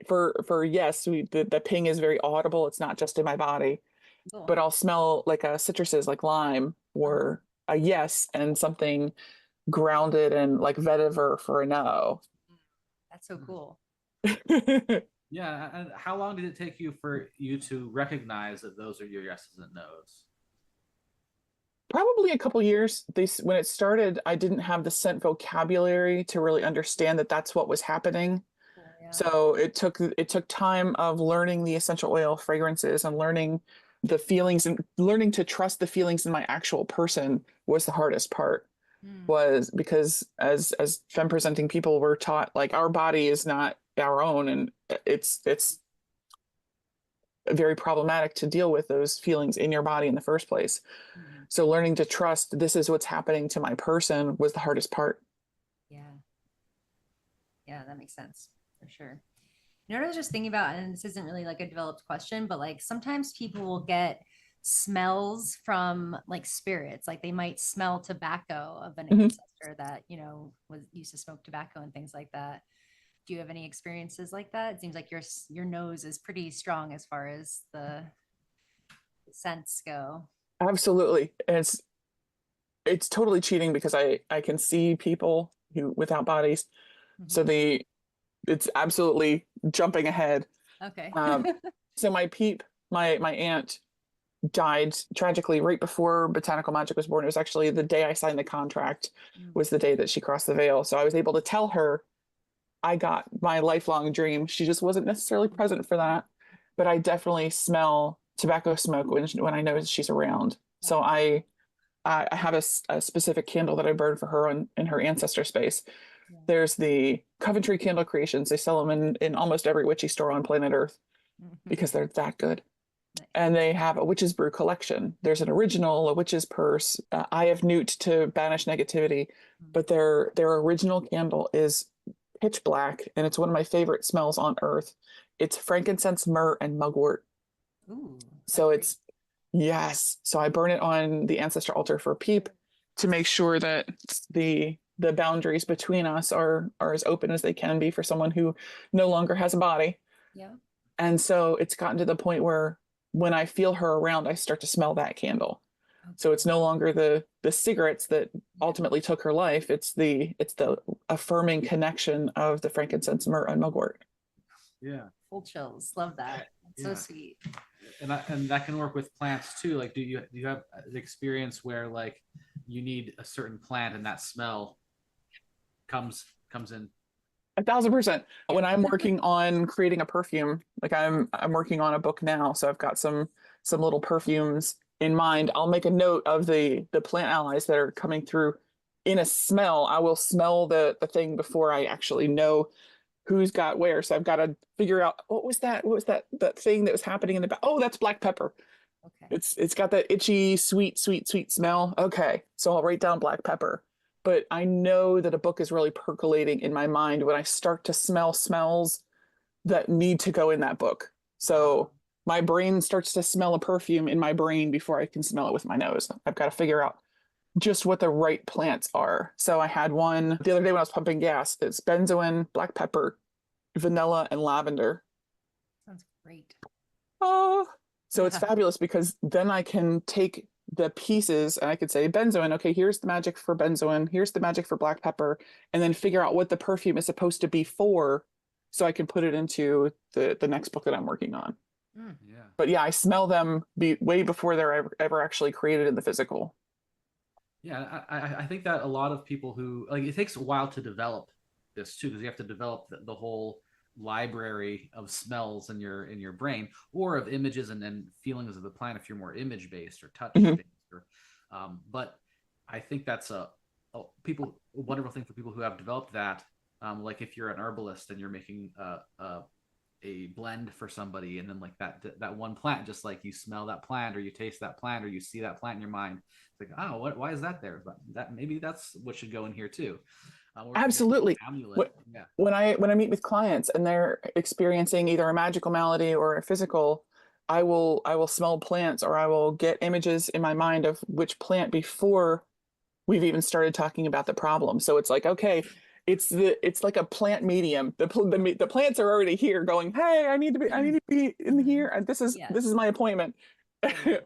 for yes. The ping is very audible. It's not just in my body, Cool. but I'll smell like a citruses like lime or a yes and something grounded and like vetiver for a no. That's so cool. Yeah, and how long did it take you for you to recognize that those are your yeses and nos? Probably a couple years. When it started, I didn't have the scent vocabulary to really understand that that's what was happening. Cool, yeah. So it took time of learning the essential oil fragrances and learning the feelings and learning to trust the feelings in my actual person was the hardest part. Was because as femme presenting people, we're taught like our body is not our own, and it's very problematic to deal with those feelings in your body in the first place. So learning to trust this is what's happening to my person was the hardest part. Yeah, that makes sense for sure. You know what I was just thinking about, and this isn't really like a developed question, but like sometimes people will get smells from like spirits, like they might smell tobacco of an ancestor that was used to smoke tobacco and things like that. Do you have any experiences like that? It seems like your nose is pretty strong as far as the scents go. Absolutely. And it's totally cheating because I can see people who without bodies. So it's absolutely jumping ahead. Okay. So my aunt died tragically right before Botanical Magic was born. It was actually the day I signed the contract was the day that she crossed the veil. So I was able to tell her I got my lifelong dream. She just wasn't necessarily present for that, but I definitely smell tobacco smoke when I know she's around. So I have a specific candle that I burn for her in her ancestor space. There's the Coventry Candle Creations. They sell them in almost every witchy store on planet Earth because they're that good. Nice. And they have a witch's brew collection. There's an original, a witch's purse, Eye of Newt to banish negativity, but their original candle is pitch black, and it's one of my favorite smells on earth. It's frankincense, myrrh, and mugwort. Ooh, so it's great. Yes. So I burn it on the ancestor altar for Peep to make sure that the boundaries between us are as open as they can be for someone who no longer has a body. Yeah. And so it's gotten to the point where when I feel her around, I start to smell that candle. Okay. So it's no longer the cigarettes that ultimately took her life. It's the affirming connection of the frankincense, myrrh, and mugwort. Yeah. Full chills. Love that. It's so sweet. And that can work with plants too. Like, do you have the experience where like you need a certain plant and that smell comes in? 1,000%. When I'm working on creating a perfume, like I'm working on a book now, so I've got some little perfumes in mind. I'll make a note of the plant allies that are coming through in a smell. I will smell the thing before I actually know who's got where. So I've got to figure out what was that thing that was happening in the back. Oh, that's black pepper. Okay. It's got that itchy, sweet smell. Okay. So I'll write down black pepper. But I know that a book is really percolating in my mind when I start to smell smells that need to go in that book. So my brain starts to smell a perfume in my brain before I can smell it with my nose. I've got to figure out just what the right plants are. So I had one the other day when I was pumping gas. It's benzoin, black pepper, vanilla, and lavender. Sounds great. Oh, so it's fabulous because then I can take the pieces and I could say benzoin, okay, here's the magic for benzoin, here's the magic for black pepper, and then figure out what the perfume is supposed to be for so I can put it into the next book that I'm working on. Yeah. But yeah, I smell them way before they're ever actually created in the physical. Yeah, I think that a lot of people who like it takes a while to develop this too, because you have to develop the whole library of smells in your brain or of images and then feelings of the plant if you're more image based or touch based. Or, but I think that's a wonderful thing for people who have developed that. Like if you're an herbalist and you're making a blend for somebody, and then like that one plant, just like you smell that plant or you taste that plant or you see that plant in your mind, it's like, oh, why is that there? But that maybe that's what should go in here too. Absolutely. Amulet. Yeah. When I meet with clients and they're experiencing either a magical malady or a physical, I will smell plants or I will get images in my mind of which plant before we've even started talking about the problem. So it's like, okay, it's like a plant medium. The plants are already here going, hey, I need to be in here. And this is my appointment.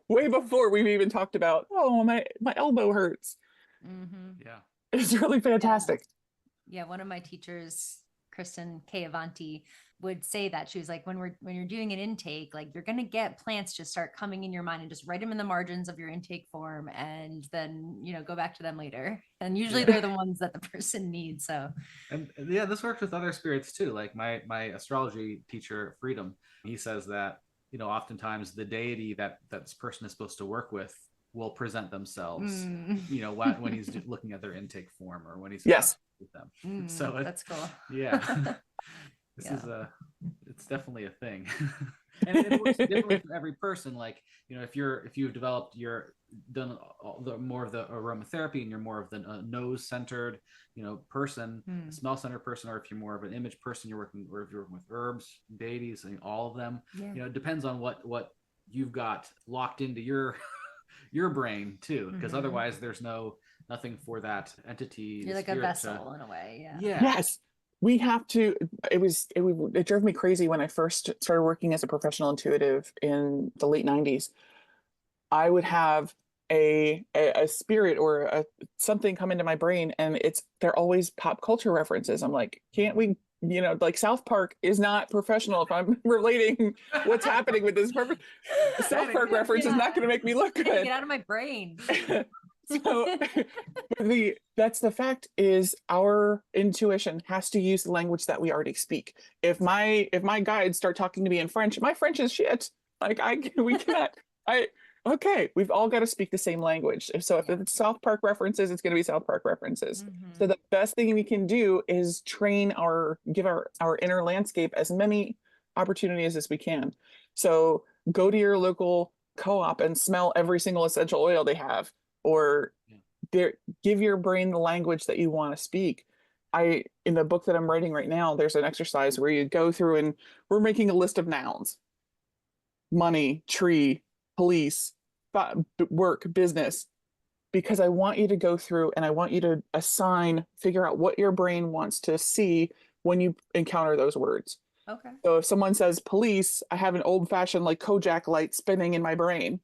Way before we've even talked about, oh, my elbow hurts. Yeah. It's really fantastic. Yeah, one of my teachers, Kristen K. Avanti, would say that she was like, when you're doing an intake, like you're gonna get plants just start coming in your mind and just write them in the margins of your intake form, and then go back to them later. And usually they're the ones that the person needs. So, and yeah, this works with other spirits too. Like my astrology teacher, Freedom, he says that oftentimes the deity that this person is supposed to work with will present themselves. When he's looking at their intake form or when he's with them. So that's cool. Yeah. It's definitely a thing. And it works differently for every person. Like, if you've developed done more of the aromatherapy and you're more of the nose centered, person, smell centered person, or if you're more of an image person, or if you're working with herbs, deities, and all of them, it depends on what you've got locked into your brain too, because otherwise there's nothing for that entity. You're like a vessel in a way. Yeah. Yes. We have to, it drove me crazy when I first started working as a professional intuitive in the late 90s. I would have a spirit or something come into my brain, and they're always pop culture references. I'm like, can't we, like South Park is not professional if I'm relating what's happening with this perfect South Park reference is not going to make me look good. Get out of my brain. So that's the fact, is our intuition has to use the language that we already speak. If my guides start talking to me in French, my French is shit. Like okay, we've all got to speak the same language. So if it's South Park references, it's going to be South Park references. So the best thing we can do is give our inner landscape as many opportunities as we can. So go to your local co-op and smell every single essential oil they have, or give your brain the language that you want to speak. In the book that I'm writing right now, there's an exercise where you go through and we're making a list of nouns: money, tree, police, work, business, because I want you to go through and I want you to figure out what your brain wants to see when you encounter those words. Okay. So if someone says police, I have an old-fashioned like Kojak light spinning in my brain.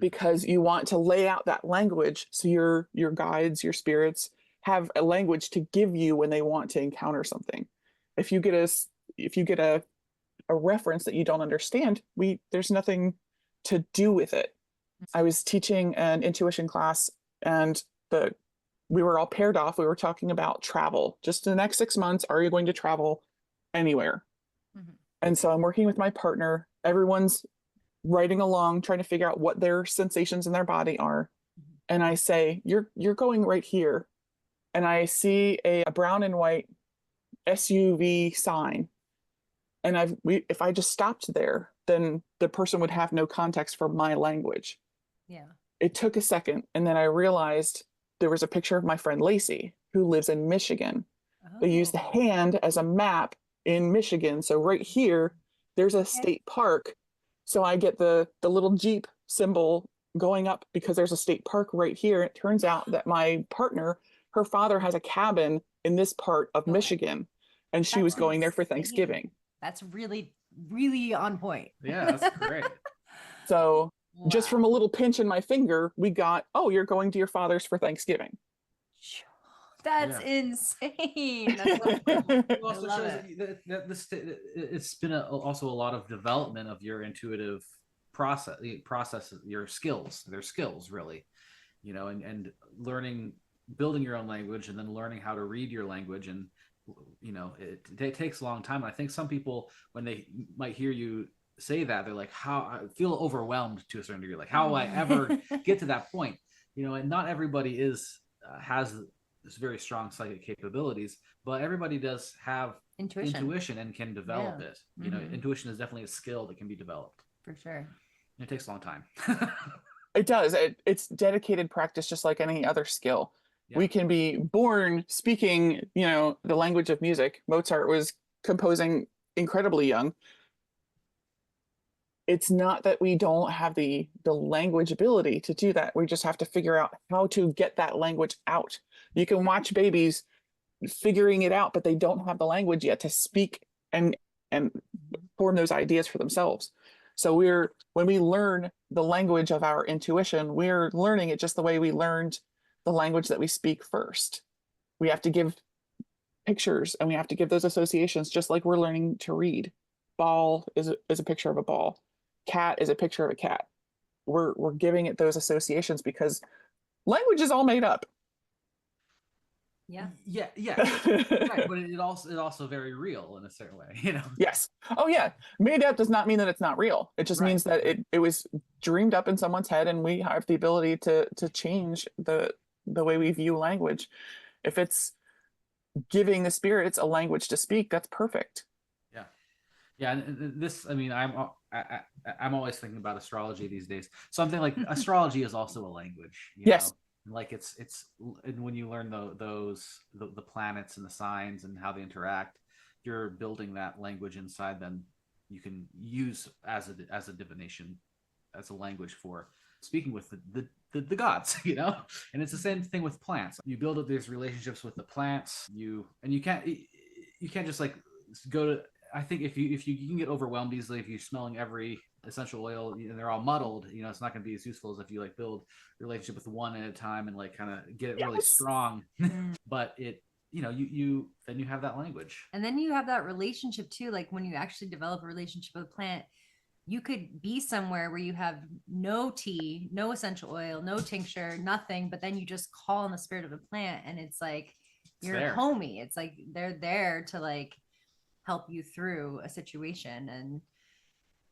Because you want to lay out that language so your guides, your spirits have a language to give you when they want to encounter something. If you get a reference that you don't understand, there's nothing to do with it. I was teaching an intuition class, and we were all paired off. We were talking about travel. Just in the next 6 months, are you going to travel anywhere? And so I'm working with my partner. Everyone's writing along, trying to figure out what their sensations in their body are. And I say, you're going right here. And I see a brown and white SUV sign. And if I just stopped there, then the person would have no context for my language. Yeah. It took a second. And then I realized there was a picture of my friend Lacey, who lives in Michigan. They used the hand as a map in Michigan. So right here, There's a Okay. state park. So I get the little Jeep symbol going up because there's a state park right here. It turns out that my partner, her father has a cabin in this part of Michigan, and she was That's going there for insane. Thanksgiving. That's really, really on point. Yeah, that's great. So just from a Wow. little pinch in my finger, we got, oh, you're going to your father's for Thanksgiving. That's Yeah. insane. That's so cool. It I also love shows it. that this it's been also a lot of development of your intuitive process your skills, their skills really, you know, and learning, building your own language, and then learning how to read your language. And you know, it takes a long time. And I think some people, when they might hear you say that, they're like, how, I feel overwhelmed to a certain degree, like how will I ever get to that point, you know. And not everybody is has this very strong psychic capabilities, but everybody does have intuition and can develop it. You know, intuition is definitely a skill that can be developed. For sure. It takes a long time. It does. It's dedicated practice, just like any other skill. Yeah. We can be born speaking, you know, the language of music. Mozart was composing incredibly young. It's not that we don't have the language ability to do that. We just have to figure out how to get that language out. You can watch babies figuring it out, but they don't have the language yet to speak and form those ideas for themselves. So when we learn the language of our intuition, we're learning it just the way we learned the language that we speak first. We have to give pictures and we have to give those associations, just like we're learning to read. Ball is a picture of a ball. Cat is a picture of a cat. We're giving it those associations because language is all made up. Yeah. Yeah. Right, but it also very real in a certain way, you know. Yes. Oh yeah. Made up does not mean that it's not real. It just Right. means that it was dreamed up in someone's head, and we have the ability to change the way we view language. If it's giving the spirits a language to speak, that's perfect. Yeah, and this, I mean, I'm always thinking about astrology these days. Something like astrology is also a language, you Yes. know? Like it's and when you learn the planets and the signs and how they interact, you're building that language inside them. You can use as a divination, as a language for speaking with the gods, you know. And it's the same thing with plants. You build up these relationships with the plants. You can't just like go to. I think if you can get overwhelmed easily if you're smelling every essential oil and they're all muddled, you know, it's not going to be as useful as if you like build a relationship with one at a time and like kind of get it really strong. But it, you know, you then you have that language, and then you have that relationship too. Like when you actually develop a relationship with a plant, you could be somewhere where you have no tea, no essential oil, no tincture, nothing, but then you just call on the spirit of the plant and it's like you're a homie. It's like they're there to like help you through a situation. And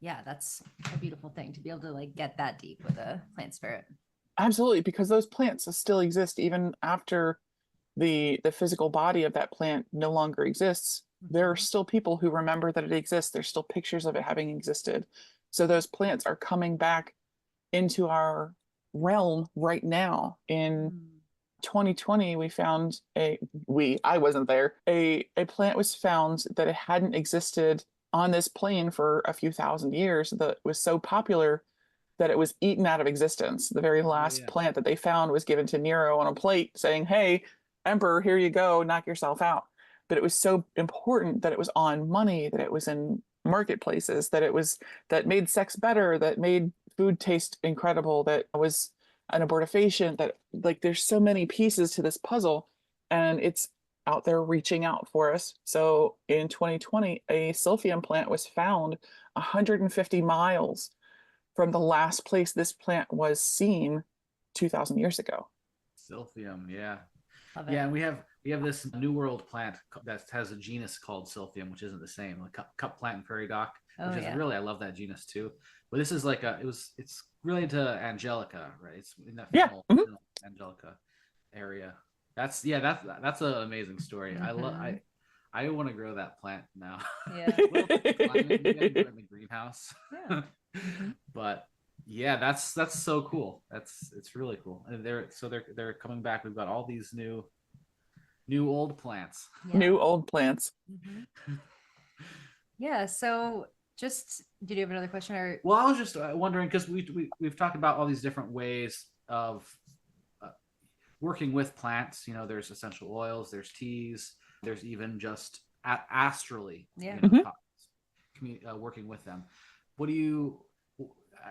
yeah, that's a beautiful thing to be able to like get that deep with a plant spirit. Absolutely, because those plants still exist even after the physical body of that plant no longer exists. There are still people who remember that it exists. There's still pictures of it having existed. So those plants are coming back into our realm right now. In 2020, we found I wasn't there, a plant was found that it hadn't existed on this plane for a few thousand years, that was so popular that it was eaten out of existence. The very last plant that they found was given to Nero on a plate saying, hey, Emperor, here you go, knock yourself out. But it was so important that it was on money, that it was in marketplaces, that made sex better, that made food taste incredible, that was an abortifacient, that like there's so many pieces to this puzzle, and it's out there reaching out for us. So in 2020, a silphium plant was found 150 miles from the last place this plant was seen 2,000 years ago. Silphium, yeah. Yeah, and we have this New World plant that has a genus called Silphium, which isn't the same, like cup plant and prairie dock, which is really, I love that genus too. But this is like it's really into Angelica, right? It's in that Angelica area. That's an amazing story. I want to grow that plant now. Yeah. Maybe in the greenhouse. Yeah. But yeah, that's so cool. It's really cool. And they're coming back. We've got all these new old plants. New old plants. Yeah. So Just, did you have another question? Or Well, I was just wondering because we've talked about all these different ways of working with plants. You know, there's essential oils, there's teas, there's even just astrally, Yeah. you know, working with them. What do you?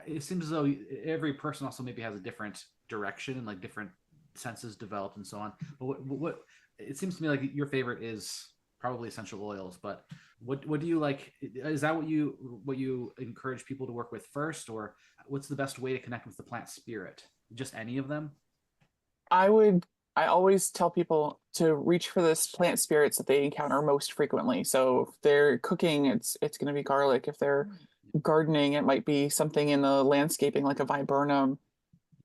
It seems as though every person also maybe has a different direction and like different senses developed and so on. But what it seems to me like your favorite is probably essential oils. But what do you like? Is that what you encourage people to work with first, or what's the best way to connect with the plant spirit? Just any of them? I always tell people to reach for this plant spirits that they encounter most frequently. So if they're cooking, it's going to be garlic. If they're gardening, it might be something in the landscaping like a viburnum.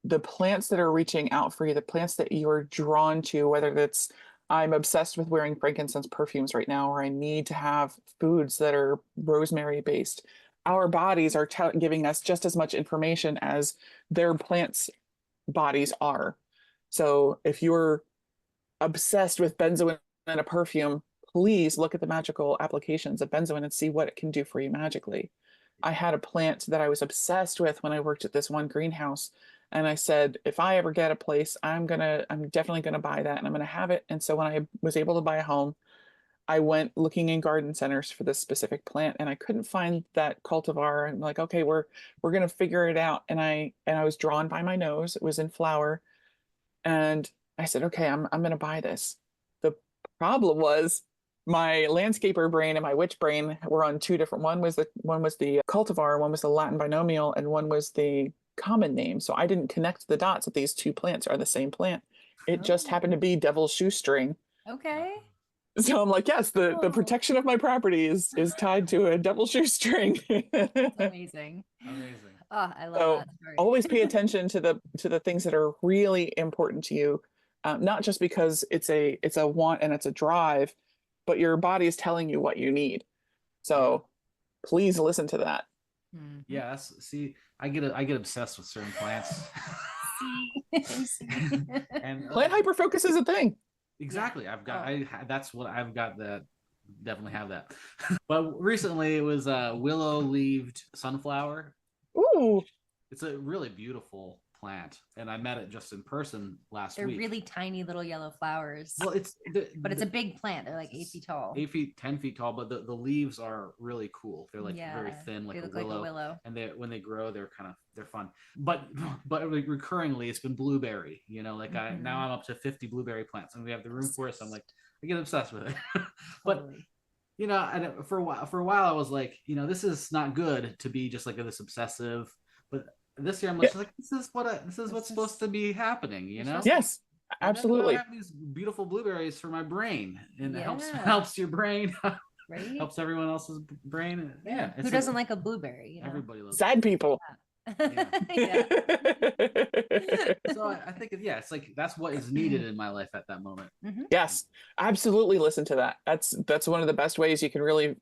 The plants that are reaching out for you, the plants that you're drawn to, whether that's I'm obsessed with wearing frankincense perfumes right now, or I need to have foods that are rosemary based. Our bodies are giving us just as much information as their plants' bodies are. So if you're obsessed with benzoin in a perfume, please look at the magical applications of benzoin and see what it can do for you magically. I had a plant that I was obsessed with when I worked at this one greenhouse. And I said, if I ever get a place, I'm definitely gonna buy that and I'm gonna have it. And so when I was able to buy a home, I went looking in garden centers for this specific plant and I couldn't find that cultivar. I'm like, okay, we're gonna figure it out. And I was drawn by my nose. It was in flower. And I said, okay, I'm gonna buy this. The problem was my landscaper brain and my witch brain were on two different. One was the cultivar, one was the Latin binomial, and one was the common name. So I didn't connect the dots that these two plants are the same plant. It just happened to be devil's shoestring. okay. So I'm like, yes, the protection of my property is tied to a devil's shoestring. Amazing. Amazing. Oh, I love So that story. always pay attention to the things that are really important to you, not just because it's a want and it's a drive, but your body is telling you what you need. So please listen to that. Mhm. Yeah, see, I get obsessed with certain plants. And Plant hyperfocus is a thing. exactly, that's what I've got. That definitely have that. But recently it was willow leaved sunflower. Ooh, It's a really beautiful plant, and I met it just in person last They're week. really tiny little yellow flowers. Well, but it's a big plant. They're like 8 feet tall. 8 feet, 10 feet tall, but the leaves are really cool. They're like very thin, like they look like a willow. And when they grow, they're fun. But recurringly, it's been blueberry. You know, like now I'm up to 50 blueberry plants, and we have the room for it. So I'm like, I get obsessed with it. But you know, and for a while, I was like, you know, this is not good to be just like this obsessive. But this year, I'm just like, this is what's supposed to be happening. You know? Yes, And absolutely. I have these beautiful blueberries for my brain, and it helps your brain, right? Helps everyone else's brain. Yeah, who doesn't like a blueberry? You know? Everybody loves sad people. Yeah. So I think it's like that's what is needed in my life at that moment. Yes, absolutely listen to that. That's one of the best ways you can really,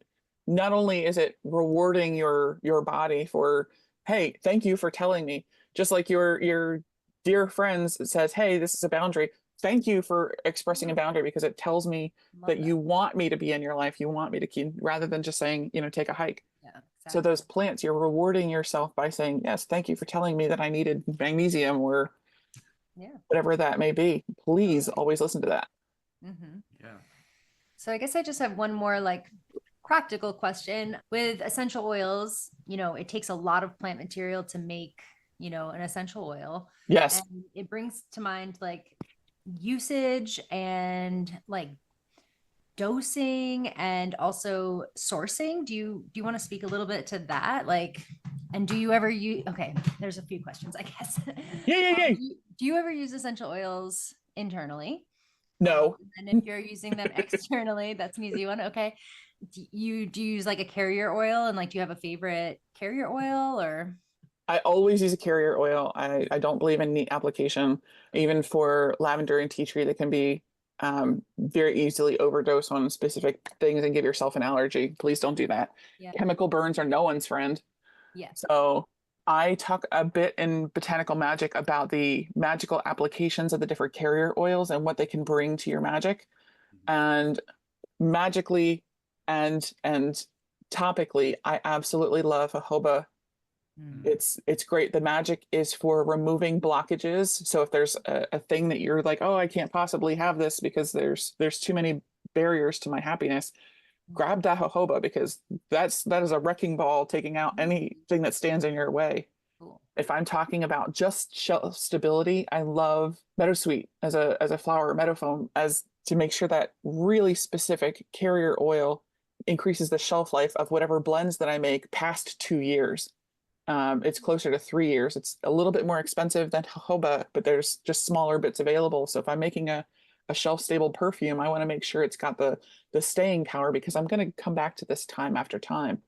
not only is it rewarding your body for, hey, thank you for telling me, just like your dear friends says, hey, this is a boundary. Thank you for expressing a boundary because it tells me that you want me to be in your life. You want me to keep, rather than just saying, you know, take a hike. Yeah, exactly. So those plants, you're rewarding yourself by saying, yes, thank you for telling me that I needed magnesium or whatever that may be. Please always listen to that. Yeah. So I guess I just have one more like practical question. With essential oils, you know, it takes a lot of plant material to make, you know, an essential oil. Yes. And it brings to mind like usage and like dosing and also sourcing. Do you want to speak a little bit to that? Like, and do you ever use, okay, there's a few questions, I guess. Yeah. Do you ever use essential oils internally? No. And if you're using them externally, that's an easy one. Okay. Do you use like a carrier oil, and like, do you have a favorite carrier oil or? I always use a carrier oil. I don't believe in neat application. Even for lavender and tea tree, that can be very easily overdose on specific things and give yourself an allergy. Please don't do that. Yeah. Chemical burns are no one's friend. Yeah. So I talk a bit in Botanical Magic about the magical applications of the different carrier oils and what they can bring to your magic. And magically and topically, I absolutely love jojoba. It's great. The magic is for removing blockages. So if there's a thing that you're like, oh, I can't possibly have this because there's too many barriers to my happiness, grab that jojoba, because that is a wrecking ball taking out anything that stands in your way. Cool. If I'm talking about just shelf stability, I love Meadowsweet as a flower, Meadowfoam, as to make sure that really specific carrier oil increases the shelf life of whatever blends that I make past 2 years. It's closer to 3 years. It's a little bit more expensive than jojoba, but there's just smaller bits available. So if I'm making a shelf stable perfume, I want to make sure it's got the staying power, because I'm going to come back to this time after time.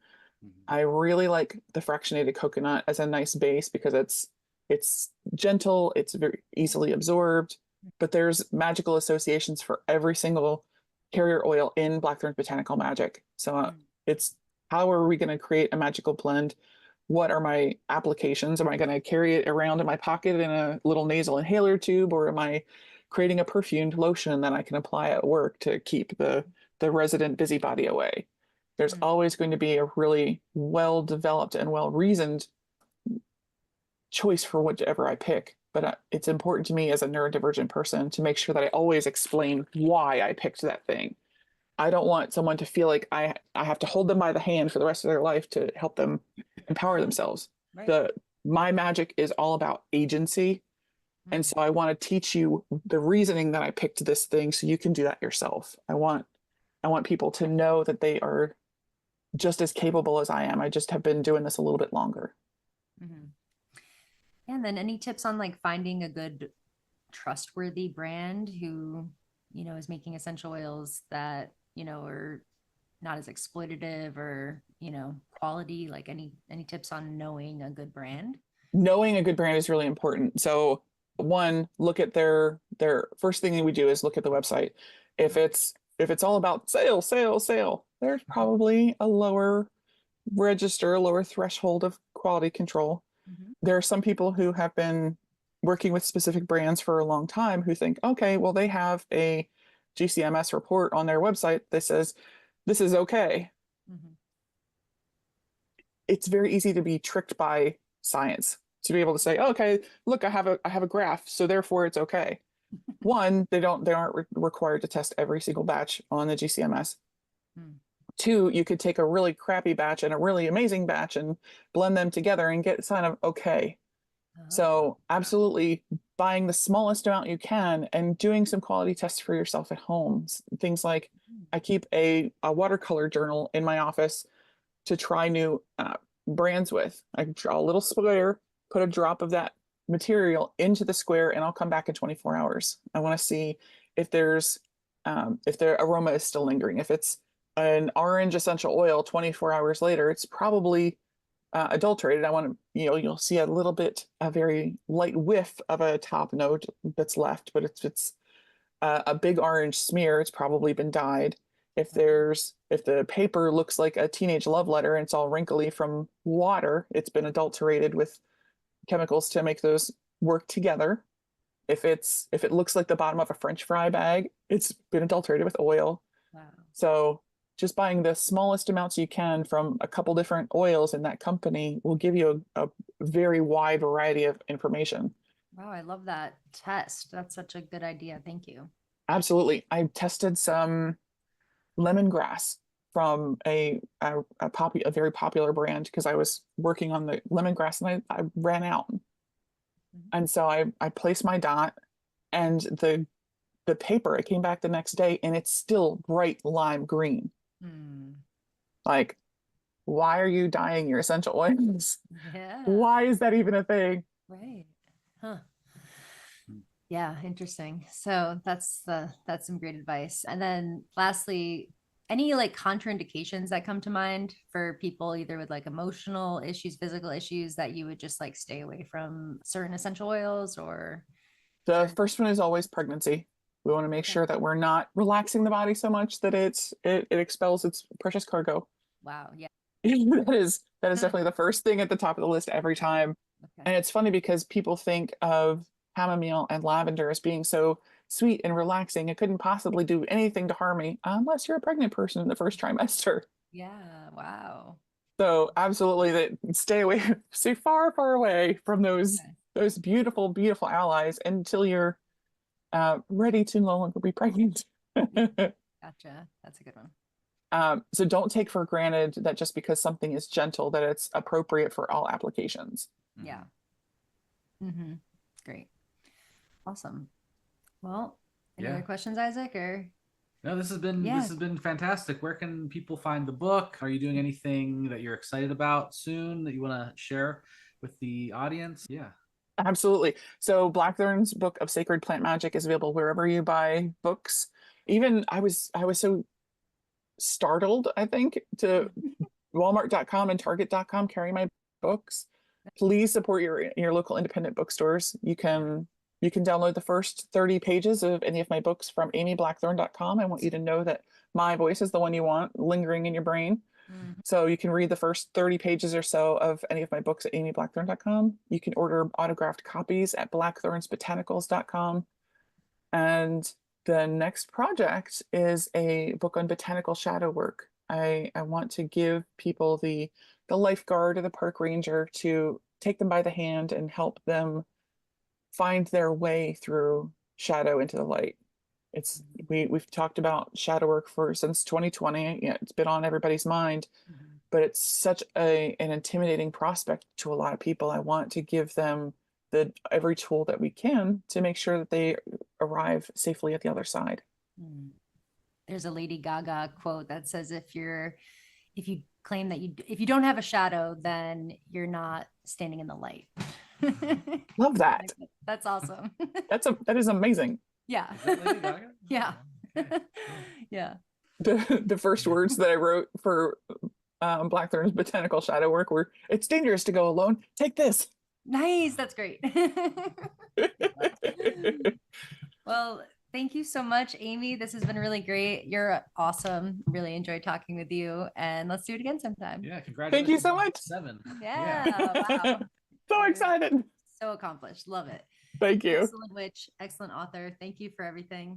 I really like the fractionated coconut as a nice base because it's gentle, it's very easily absorbed, but there's magical associations for every single carrier oil in Blackthorn's Botanical Magic. So it's, how are we going to create a magical blend? What are my applications? Am I going to carry it around in my pocket in a little nasal inhaler tube, or am I creating a perfumed lotion that I can apply at work to keep the resident busybody away? There's always going to be a really well developed and well reasoned choice for whatever I pick. But it's important to me as a neurodivergent person to make sure that I always explain why I picked that thing. I don't want someone to feel like I have to hold them by the hand for the rest of their life to help them empower themselves. Right. My magic is all about agency. And so I want to teach you the reasoning that I picked this thing so you can do that yourself. I want people to know that they are just as capable as I am. I just have been doing this a little bit longer. And then any tips on like finding a good trustworthy brand who, you know, is making essential oils that, you know, are not as exploitative or, you know, quality? Like any tips on knowing a good brand? Knowing a good brand is really important. So one, look at their first thing that we do is look at the website. If it's all about sale, there's probably a lower register, a lower threshold of quality control. There are some people who have been working with specific brands for a long time who think, okay, well, they have a GCMS report on their website that says this is okay. It's very easy to be tricked by science, to be able to say, oh, okay, look, I have a graph, so therefore it's okay. One, they aren't required to test every single batch on the GCMS. Two, you could take a really crappy batch and a really amazing batch and blend them together and get sign of okay. So absolutely buying the smallest amount you can and doing some quality tests for yourself at home. Things like I keep a watercolor journal in my office to try new brands with. I draw a little square, put a drop of that material into the square, and I'll come back in 24 hours. I want to see if there's if the aroma is still lingering. If it's an orange essential oil 24 hours later, it's probably adulterated. I want to, you'll see a very light whiff of a top note that's left, but it's a big orange smear, it's probably been dyed. If the paper looks like a teenage love letter and it's all wrinkly from water, it's been adulterated with chemicals to make those work together. If it looks like the bottom of a French fry bag, it's been adulterated with oil. Wow. So just buying the smallest amounts you can from a couple different oils in that company will give you a very wide variety of information. Wow, I love that test. That's such a good idea. Thank you. Absolutely. I tested some lemongrass from a very popular brand because I was working on the lemongrass and I ran out. And so I placed my dot, and the paper, it came back the next day and it's still bright lime green. Like, why are you dyeing your essential oils? Yeah. Why is that even a thing? Right. Huh. Yeah, interesting. So that's some great advice. And then lastly, any like contraindications that come to mind for people either with like emotional issues, physical issues, that you would just like stay away from certain essential oils? Or the first one is always pregnancy. We want to make sure that we're not relaxing the body so much that it expels its precious cargo. Wow. Yeah. that is definitely the first thing at the top of the list every time. Okay. And it's funny because people think of chamomile and lavender as being so sweet and relaxing. It couldn't possibly do anything to harm me unless you're a pregnant person in the first trimester. Yeah. Wow. So absolutely that stay away, stay far, far away from Okay. those beautiful, beautiful allies until you're ready to no longer be pregnant. Gotcha. That's a good one. So don't take for granted that just because something is gentle, that it's appropriate for all applications. Yeah. Mm-hmm. Great. Awesome. Well, any Yeah. other questions, Isaac? Or No, this has been fantastic. Where can people find the book? Are you doing anything that you're excited about soon that you want to share with the audience? Yeah. Absolutely. So Blackthorn's book of sacred plant magic is available wherever you buy books. Even I was so startled, I think, to Walmart.com and Target.com carry my books. Please support your local independent bookstores. You can download the first 30 pages of any of my books from amyblackthorn.com. I want you to know that my voice is the one you want lingering in your brain. Mhm. So you can read the first 30 pages or so of any of my books at amyblackthorn.com. You can order autographed copies at blackthornsbotanicals.com. And the next project is a book on botanical shadow work. I want to give people the lifeguard or the park ranger to take them by the hand and help them find their way through shadow into the light. It's we've talked about shadow work for since 2020. Yeah, it's been on everybody's mind, but it's such an intimidating prospect to a lot of people. I want to give them the every tool that we can to make sure that they arrive safely at the other side. Mm. There's a Lady Gaga quote that says, if you claim that if you don't have a shadow, then you're not standing in the light." Love that. That's awesome. That is amazing. Yeah. Is that Lady Gaga? Yeah. Okay, cool. Yeah. The first words that I wrote for Blackthorn's botanical shadow work were, "It's dangerous to go alone. Take this." Nice. That's great. Well, thank you so much, Amy. This has been really great. You're awesome. Really enjoyed talking with you. And let's do it again sometime. Yeah, congratulations. Thank you so much. 7. Yeah. Wow. So You're excited. so accomplished. Love it. Thank you. Excellent witch, excellent author. Thank you for everything.